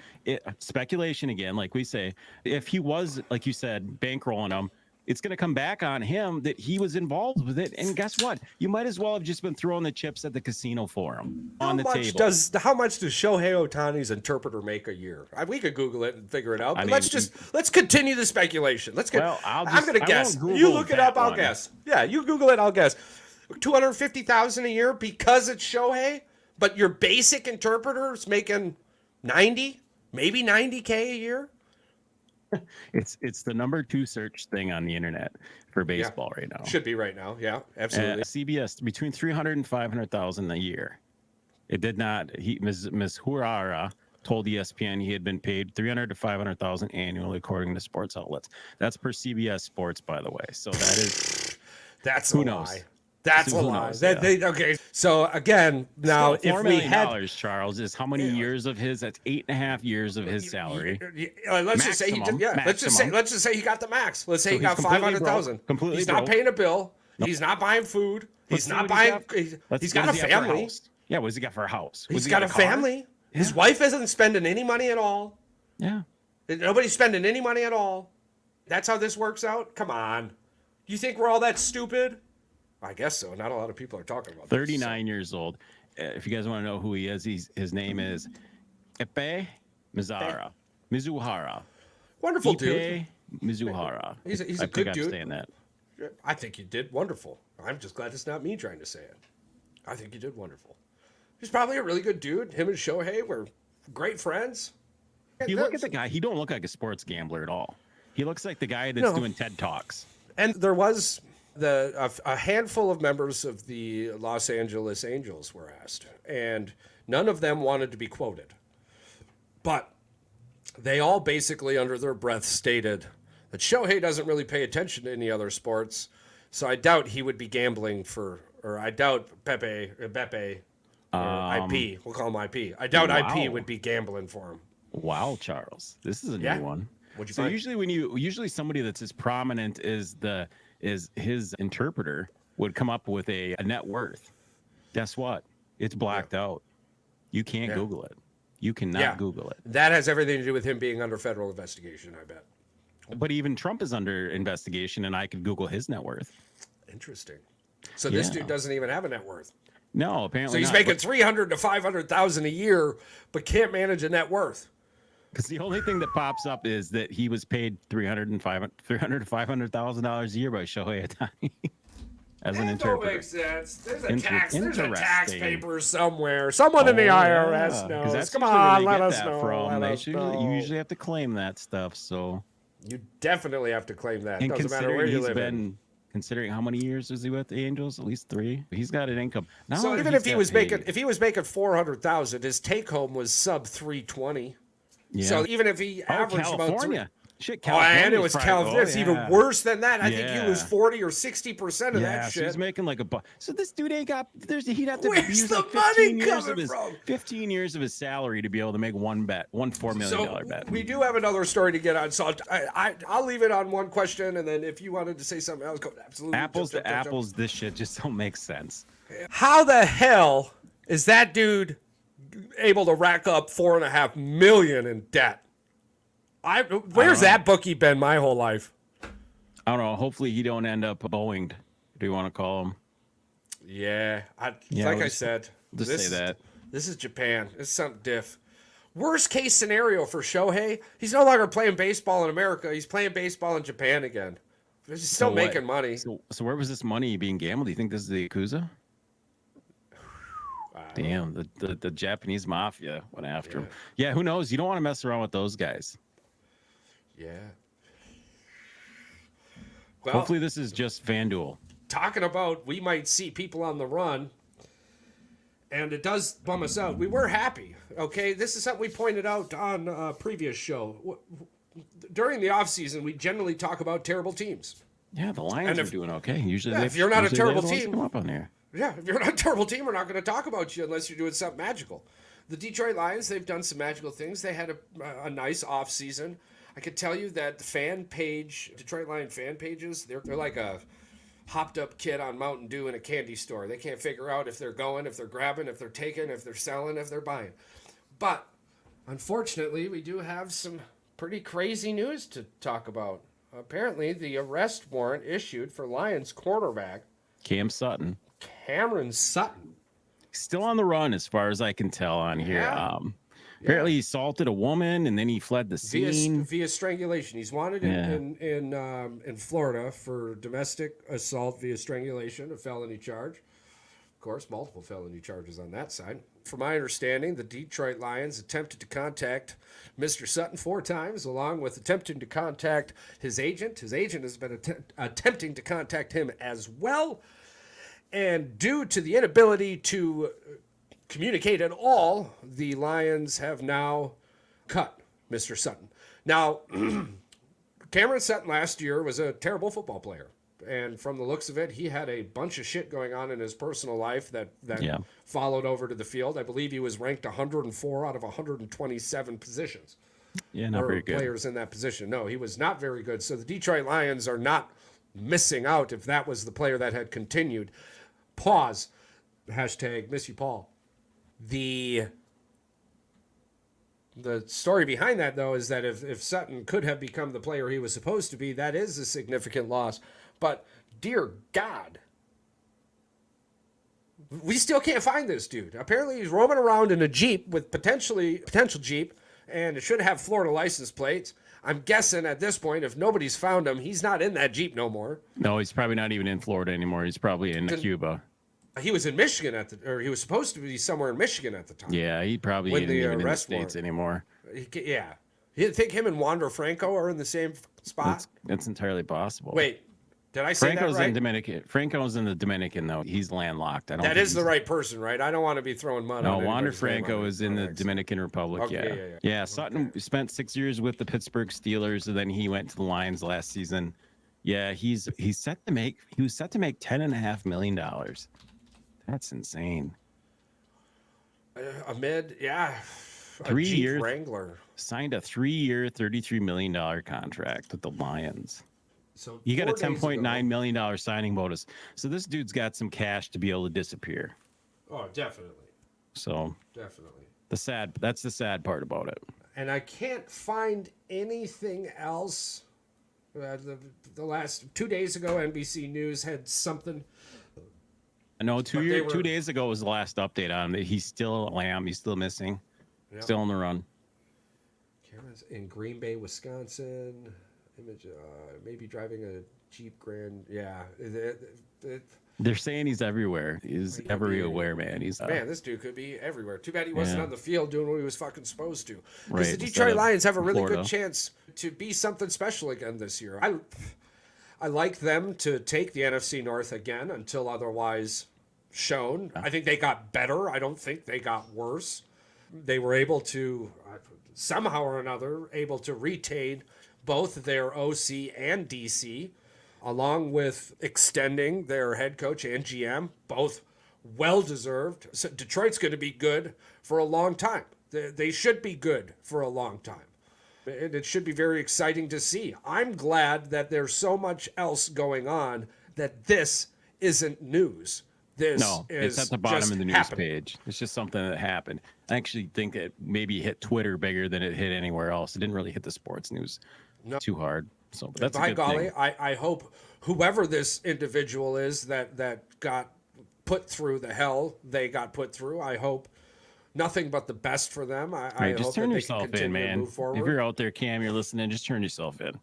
speculation again, like we say. If he was, like you said, bankrolling him, it's going to come back on him that he was involved with it. And guess what? You might as well have just been throwing the chips at the casino for him on the table. How much does Shohei Ohtani's interpreter make a year? We could Google it and figure it out. But let's continue the speculation. I'm going to guess. You look it up. I'll guess. Yeah, you Google it. I'll guess. 250,000 a year because it's Shohei, but your basic interpreter is making 90, maybe 90K a year. It's the number 2 search thing on the internet for baseball right now. Should be right now. Yeah, absolutely. CBS between 300 and 500,000 a year. It did not. Ms. Hurara told ESPN he had been paid 300 to 500,000 annually, according to sports outlets. That's per CBS Sports, by the way. So that is. That's who a knows? lie. That's a lie. Knows, yeah. Okay. So again, now Still, if $4 we million, had Charles, is how many years of his? That's 8.5 years of his salary. Let's just say he did. Yeah. Let's just say he got the max. Let's say he got 500,000. Completely. He's not paying a bill. Nope. He's not buying food. He's not buying. He's got a family. Yeah. What does he got for a house? He's got a family. Yeah. His wife isn't spending any money at all. Yeah. Nobody's spending any money at all. That's how this works out. Come on. You think we're all that stupid? I guess so. Not a lot of people are talking about 39 years old. If you guys want to know who he is, his name is Ipe Mizuhara. Wonderful dude. Mizuhara. He's a I good think I'm dude. saying that. I think you did wonderful. I'm just glad it's not me trying to say it. I think you did wonderful. He's probably a really good dude. Him and Shohei were great friends. You look at the guy, he don't look like a sports gambler at all. He looks like the guy that's doing TED Talks. And there was a handful of members of the Los Angeles Angels were asked, and none of them wanted to be quoted. But they all basically, under their breath, stated that Shohei doesn't really pay attention to any other sports, so I doubt he would be gambling or I doubt Pepe, IP, we'll call him IP. I doubt IP would be gambling for him. Wow, Charles, this is a new one. What'd you so find? usually somebody that's as prominent as his interpreter would come up with a net worth. Guess what? It's blacked out. You can't Google it. You cannot Google it. That has everything to do with him being under federal investigation, I bet. But even Trump is under investigation, and I could Google his net worth. Interesting. So this dude doesn't even have a net worth. No, apparently. So he's making 300 to 500,000 a year, but can't manage a net worth. Because the only thing that pops up is that he was paid $300 to $500,000 a year by Shohei Ohtani as an interpreter. That makes sense. There's a tax paper somewhere. Someone in the IRS knows. That's Come usually on, where let they us get know. that You usually have to claim that stuff. So you definitely have to claim that. And doesn't matter where you live in. Considering how many years was he with the Angels? At least 3. He's got an income. So even if he was making 400,000, his take home was sub 320. Yeah. So even if he averaged California. Shit, And it was California. It's even worse than that. I think Yeah. he was 40 or 60% of that So shit. he's making like so this dude ain't got. He'd have to Where's use the like 15 money years coming of his from? 15 years of his salary to be able to make one $4 million bet. We do have another story to get on, so I'll leave it on one question, and then if you wanted to say something else, go absolutely. Apples jump. to apples, this shit just don't make sense. How the hell is that dude able to rack up $4.5 million in debt? Where's that bookie been my whole life? I don't know. Hopefully he don't end up Boeinged. Do you want to call him? Yeah, I said, just say that. This is Japan. It's something diff. Worst case scenario for Shohei, he's no longer playing baseball in America. He's playing baseball in Japan again. He's still making money. So where was this money being gambled? Do you think this is the Yakuza? Damn, the Japanese mafia went after him. Yeah, who knows? You don't want to mess around with those guys. Yeah. Well, hopefully this is just FanDuel. Talking about we might see people on the run, and it does bum us out. We were happy, okay? This is something we pointed out on a previous show. During the offseason, we generally talk about terrible teams. Yeah, the Lions are doing okay. Usually, if you're not a terrible team, come up on there. Yeah, if you're not a terrible team, we're not going to talk about you unless you're doing something magical. The Detroit Lions, they've done some magical things. They had a nice offseason. I could tell you that the fan page, Detroit Lion fan pages, they're like a hopped up kid on Mountain Dew in a candy store. They can't figure out if they're going, if they're grabbing, if they're taking, if they're selling, if they're buying. But unfortunately, we do have some pretty crazy news to talk about. Apparently, the arrest warrant issued for Lions cornerback Cam Sutton. Cameron Sutton. Still on the run as far as I can tell on here. Yeah. Apparently he assaulted a woman and then he fled the scene. Via strangulation. He's wanted in Florida for domestic assault via strangulation, a felony charge. Of course, multiple felony charges on that side. From my understanding, the Detroit Lions attempted to contact Mr. Sutton 4 times, along with attempting to contact his agent. His agent has been attempting to contact him as well. And due to the inability to communicate at all, the Lions have now cut Mr. Sutton. Now, Cameron Sutton last year was a terrible football player. And from the looks of it, he had a bunch of shit going on in his personal life that followed over to the field. I believe he was ranked 104 out of 127 positions. Yeah, not very good. Players in that position. No, he was not very good. So the Detroit Lions are not missing out if that was the player that had continued. Pause. Hashtag miss you, Paul. The story behind that, though, is that if Sutton could have become the player he was supposed to be, that is a significant loss. But, dear God, we still can't find this dude. Apparently, he's roaming around in a Jeep with potential Jeep, and it should have Florida license plates. I'm guessing at this point, if nobody's found him, he's not in that Jeep no more. No, he's probably not even in Florida anymore. He's probably in Cuba. He was in Michigan or he was supposed to be somewhere in Michigan at the time. Yeah, he probably isn't even in the States anymore. Yeah. You think him and Wander Franco are in the same spot? That's entirely possible. Wait, did I say Franco's that right? in Dominican. Franco's in the Dominican, though. He's landlocked. That is the right person, right? I don't want to be throwing mud on it. No, Wander Franco is in the Dominican Republic, Okay, yeah. Sutton spent 6 years with the Pittsburgh Steelers, and then he went to the Lions last season. Yeah, he was set to make $10.5 million. That's insane. Amid, 3 years. Wrangler Signed a 3-year, $33 million contract with the Lions. So he got a $10.9 million signing bonus. So this dude's got some cash to be able to disappear. Oh, definitely. So definitely. That's the sad part about it. And I can't find anything else. The last 2 days ago, NBC News had something. No, 2 days ago was the last update on him. He's still a lamb. He's still missing. Yep. Still on the run. Cameron's in Green Bay, Wisconsin. Maybe driving a Jeep Grand. Yeah. They're saying he's everywhere. He's everywhere, man. Man, this dude could be everywhere. Too bad he wasn't on the field doing what he was fucking supposed to. Because Right, the Detroit Lions have a really Florida. good chance to be something special again this year. I like them to take the NFC North again until otherwise shown. I think they got better. I don't think they got worse. They were able to, somehow or another, retain both their OC and DC, along with extending their head coach and GM, both well-deserved. So Detroit's going to be good for a long time. They should be good for a long time. And it should be very exciting to see. I'm glad that there's so much else going on that this isn't news. This it's at the bottom of the news page. It's just something that happened. I actually think it maybe hit Twitter bigger than it hit anywhere else. It didn't really hit the sports news too hard. So but that's by a good golly, thing. I hope whoever this individual is that got put through the hell they got put through, I hope nothing but the best for them. I just hope turn that yourself they can continue in, man. to move forward. If you're out there, Cam, you're listening, just turn yourself in.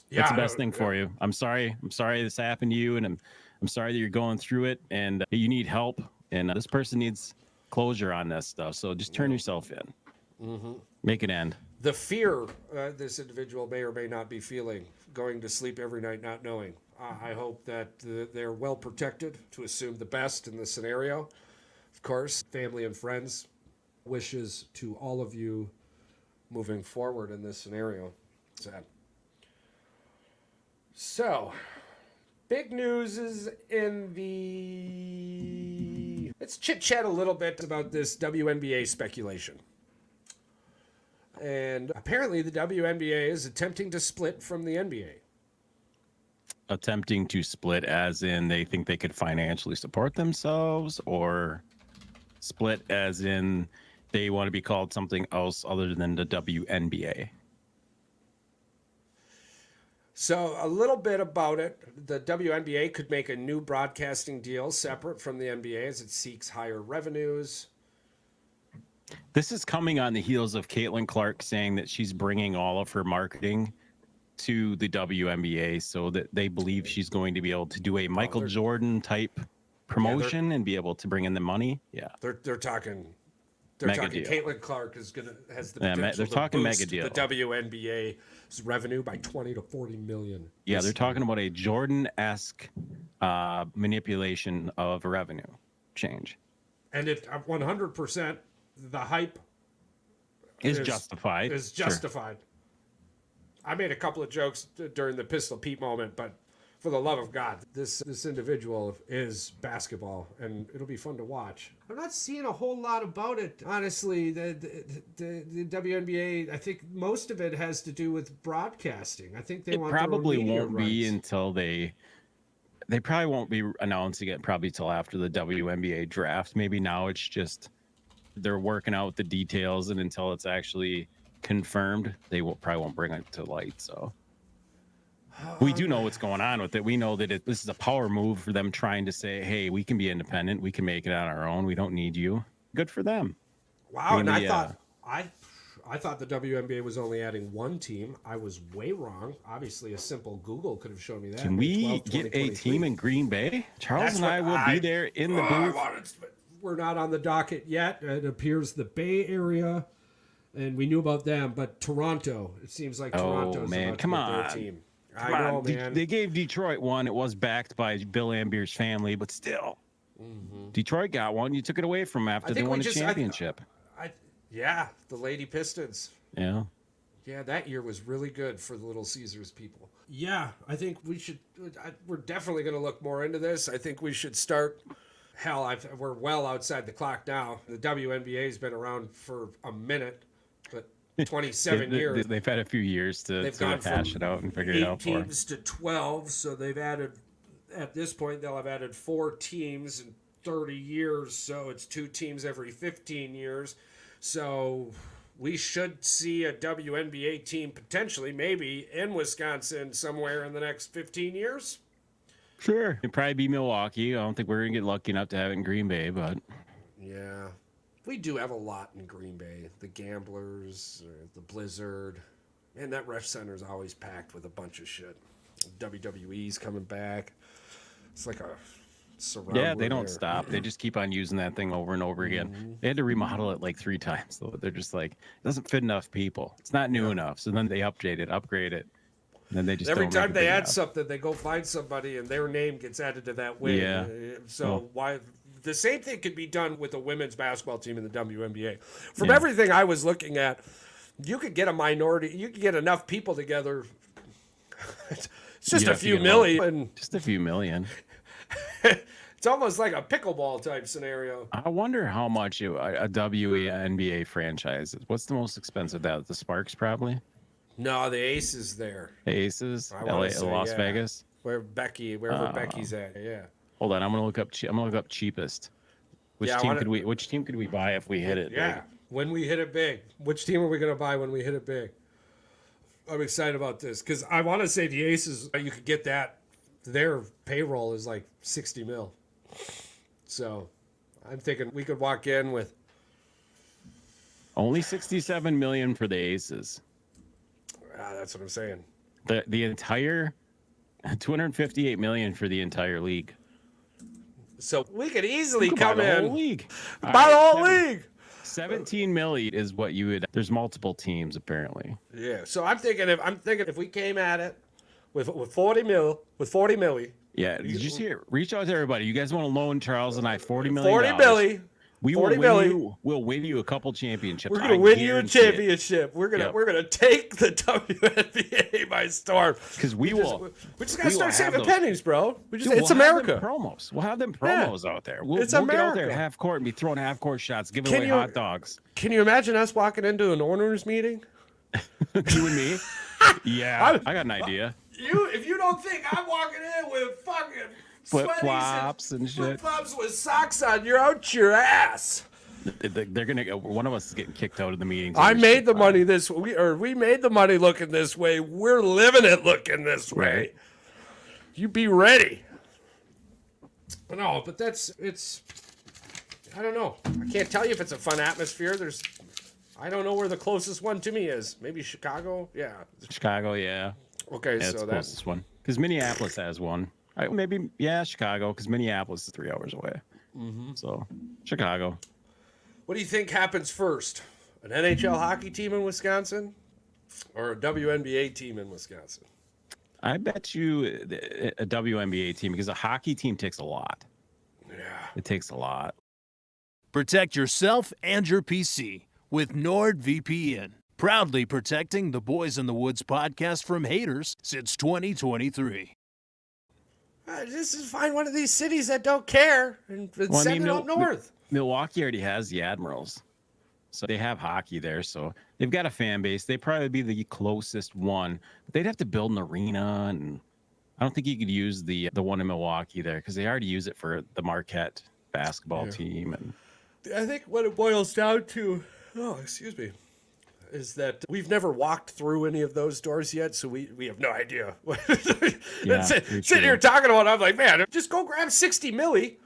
Yeah, That's the best thing for you. I'm sorry this happened to you, and I'm sorry that you're going through it, and you need help, and this person needs closure on this stuff. So just turn yourself in. Make it end. The fear this individual may or may not be feeling, going to sleep every night not knowing. I hope that they're well protected, to assume the best in this scenario. Of course, family and friends, wishes to all of you moving forward in this scenario. Sad. So, big news is in the... Let's chit-chat a little bit about this WNBA speculation. And apparently the WNBA is attempting to split from the NBA. Attempting to split as in they think they could financially support themselves, or split as in they want to be called something else other than the WNBA? So a little bit about it. The WNBA could make a new broadcasting deal separate from the NBA as it seeks higher revenues. This is coming on the heels of Caitlin Clark saying that she's bringing all of her marketing to the WNBA so that they believe she's going to be able to do a Michael Jordan type promotion and be able to bring in the money. Yeah. They're talking Mega deal. Caitlin Clark has the potential they're talking to boost mega deal. the WNBA's revenue by 20 to 40 million. Yeah, they're talking about a Jordan-esque manipulation of revenue change. And it 100%, the hype is justified. Is justified. Sure. I made a couple of jokes during the Pistol Pete moment, but for the love of God, this individual is basketball, and it'll be fun to watch. I'm not seeing a whole lot about it, honestly. The WNBA, I think most of it has to do with broadcasting. I think they want probably their own media won't be rights. until they probably won't be announcing it probably till after the WNBA draft. Maybe now it's just they're working out the details, and until it's actually confirmed, they probably won't bring it to light. So we do know what's going on with it. We know that this is a power move for them, trying to say, hey, we can be independent, we can make it on our own, we don't need you. Good for them. Wow. And I thought the WNBA was only adding one team. I was way wrong. Obviously a simple Google could have shown me that. Can we get a team in Green Bay? Charles and I will be there in the booth. We're not on the docket yet. It appears the Bay Area, and we knew about them, but Toronto, it seems like Toronto's about to get their team. I know, man. They gave Detroit one. It was backed by Bill Ambier's family, but still. Detroit got one. You took it away from them after they won the championship. Yeah, the Lady Pistons. Yeah. Yeah, that year was really good for the Little Caesars people. Yeah, I think we should. We're definitely going to look more into this. I think we should start. Hell, we're well outside the clock now. The WNBA's been around for a minute, but 27 years. They've had a few years to sort of hash it out and figure it out for 8 teams to 12, so they've added, at this point, they'll have added 4 teams in 30 years, so it's 2 teams every 15 years. So we should see a WNBA team potentially, maybe, in Wisconsin somewhere in the next 15 years. Sure. It'd probably be Milwaukee. I don't think we're going to get lucky enough to have it in Green Bay, but... Yeah. We do have a lot in Green Bay. The Gamblers, the Blizzard. Man, that ref center is always packed with a bunch of shit. WWE's coming back. It's like a surround. Yeah, they don't stop. They just keep on using that thing over and over again. They had to remodel it like 3 times, though. They're just like, it doesn't fit enough people. It's not new enough. So then they upgrade it. And then they just every time they add something, they go find somebody and their name gets added to that wing. Yeah. So why the same thing could be done with a women's basketball team in the WNBA. From everything I was looking at, you could get a minority, you could get enough people together It's just You a have to few get million. Just a few million. It's almost like a pickleball type scenario. I wonder how much a WNBA franchise is. What's the most expensive? That the Sparks probably. No, the Ace is there. The Aces, I wanna LA, say, Las yeah. Vegas. Wherever Becky's at. Yeah. Hold on, I'm gonna look up. I'm gonna look up cheapest. Which Yeah, Which team could we buy if we hit it? Yeah. Big? When we hit it big. Which team are we going to buy when we hit it big? I'm excited about this because I want to say the Aces, you could get that. Their payroll is like 60 mil. So I'm thinking we could walk in with Only 67 million for the Aces. that's what I'm saying. The entire 258 million for the entire league. So we could easily Buy come the in. whole league. Buy All the right, whole league. 17 million is what you would. There's multiple teams apparently. Yeah. So I'm thinking if we came at it with 40 milli. Yeah, did you see it? Reach out to everybody. You guys want to loan Charles and I $40 million? 40 milli. We will 40 win milli. you. We'll win you a couple championships. We're gonna win you a championship. We're gonna take the WNBA by storm. Because we just gotta start saving those. pennies, bro. Dude, It's America. We'll have them promos out there. We'll It's get out there America. at half court and be throwing half court shots, giving Can away you- hot dogs. Can you imagine us walking into an owners meeting? You and me? Yeah, I got an idea. If you don't think I'm walking in with fucking Flip-flops and shit. flip-flops with socks on, you're out your ass. They're gonna go. One of us is getting kicked out of the meetings. I made the money this way, we made the money looking this way. We're living it looking this way. Right. You be ready. No, but it's. I don't know. I can't tell you if it's a fun atmosphere. I don't know where the closest one to me is. Maybe Chicago. Yeah. Chicago, yeah. Okay, That's so the closest one. Because Minneapolis has one. Maybe Chicago. Because Minneapolis is 3 hours away. Mm-hmm. So Chicago. What do you think happens first? An NHL hockey team in Wisconsin or a WNBA team in Wisconsin? I bet you a WNBA team because a hockey team takes a lot. Yeah. It takes a lot. Protect yourself and your PC with NordVPN. Proudly protecting the Boys in the Woods podcast from haters since 2023. Just find one of these cities that don't care and send it up north. Milwaukee already has the Admirals. So they have hockey there. So they've got a fan base. They'd probably be the closest one. But they'd have to build an arena. And I don't think you could use the one in Milwaukee there because they already use it for the Marquette basketball team. And I think what it boils down to, is that we've never walked through any of those doors yet, so we have no idea. Sitting here talking about it, I'm like, man, just go grab 60 milli,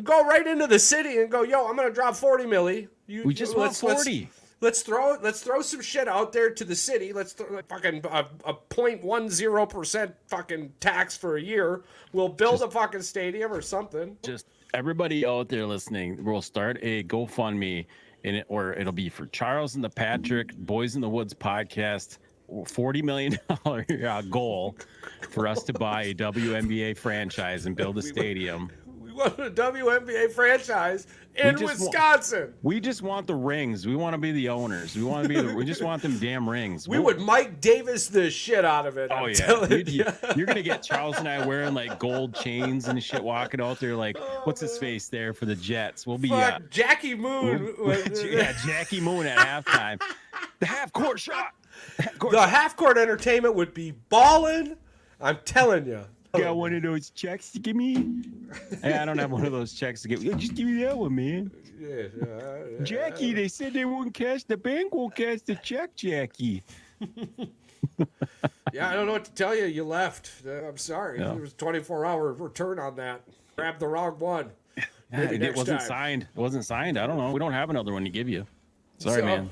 go right into the city and go, yo, I'm going to drop 40 milli. We just want 40. Let's throw some shit out there to the city. Let's throw fucking a 0.10% fucking tax for a year. We'll build a fucking stadium or something. Just everybody out there listening, we'll start a GoFundMe or it'll be for Charles and the Patrick Boys in the Woods podcast. $40 million goal for us to buy a WNBA franchise and build a stadium. We want a WNBA franchise in Wisconsin. We just want the rings. We want to be the owners. We just want them damn rings. We would Mike Davis the shit out of it. Oh, yeah. You're going to get Charles and I wearing like gold chains and shit, walking out there like, what's his face there for the Jets? We'll be Jackie Moon. Jackie Moon at halftime. The half-court shot. The half-court entertainment would be balling. I'm telling you. Got one of those checks to give me? Hey, I don't have one of those checks to give you. Just give me that one, man. Jackie, they said they wouldn't cash. The bank won't cash the check, Jackie. Yeah, I don't know what to tell you. You left. I'm sorry. Yeah. There was a 24-hour return on that. Grabbed the wrong one. It wasn't signed. It wasn't signed. I don't know. We don't have another one to give you. Sorry, man.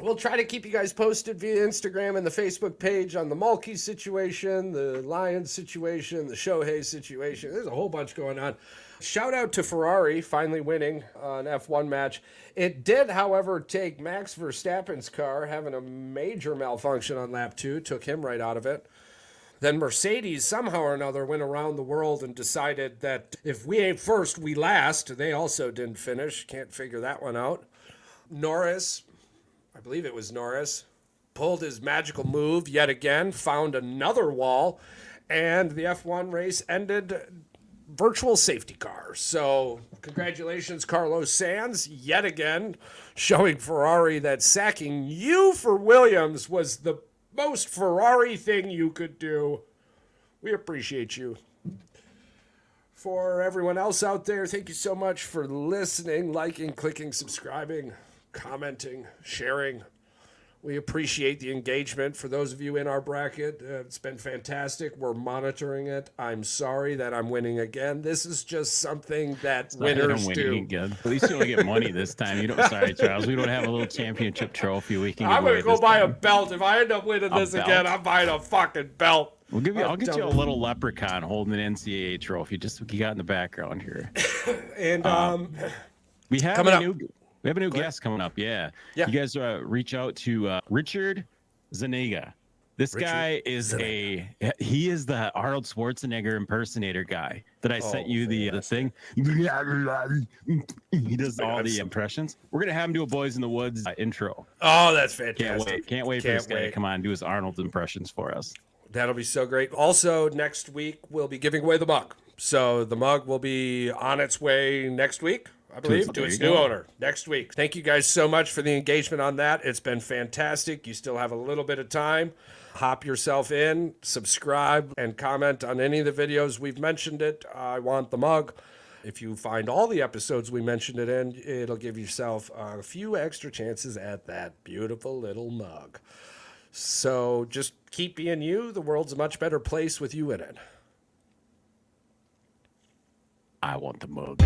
We'll try to keep you guys posted via Instagram and the Facebook page on the Mulkey situation, the Lions situation, the Shohei situation. There's a whole bunch going on. Shout out to Ferrari finally winning an F1 match. It did, however, take Max Verstappen's car having a major malfunction on lap 2, took him right out of it. Then Mercedes, somehow or another, went around the world and decided that if we ain't first, we last. They also didn't finish. Can't figure that one out. Norris, I believe it was Norris, pulled his magical move yet again, found another wall, and the F1 race ended virtual safety car. So congratulations, Carlos Sainz, yet again, showing Ferrari that sacking you for Williams was the most Ferrari thing you could do. We appreciate you. For everyone else out there, thank you so much for listening, liking, clicking, subscribing, commenting, sharing. We appreciate the engagement. For those of you in our bracket, it's been fantastic. We're monitoring it. I'm sorry that I'm winning again. This is just something that winners do. Again. At least you don't get money this time. You don't. Sorry, Charles. We don't have a little championship trophy we can. I'm gonna go buy a belt. If I end up winning this again, I'm buying a fucking belt. We'll give you. I'll get you a little leprechaun holding an NCAA trophy, just like you got in the background here. And we have coming a up. new. We have a new guest coming up. Yeah. You guys reach out to Richard Zuniga. This guy is he is the Arnold Schwarzenegger impersonator guy that I sent you the thing. He does all the impressions. We're going to have him do a Boys in the Woods intro. Oh, that's fantastic. Can't wait for this guy to come on and do his Arnold impressions for us. That'll be so great. Also, next week, we'll be giving away the mug. So the mug will be on its way next week, I believe, to its new owner next week. Thank you guys so much for the engagement on that. It's been fantastic. You still have a little bit of time. Hop yourself in, subscribe, and comment on any of the videos we've mentioned it. I want the mug. If you find all the episodes we mentioned it in, it'll give yourself a few extra chances at that beautiful little mug. So just keep being you. The world's a much better place with you in it. I want the mug.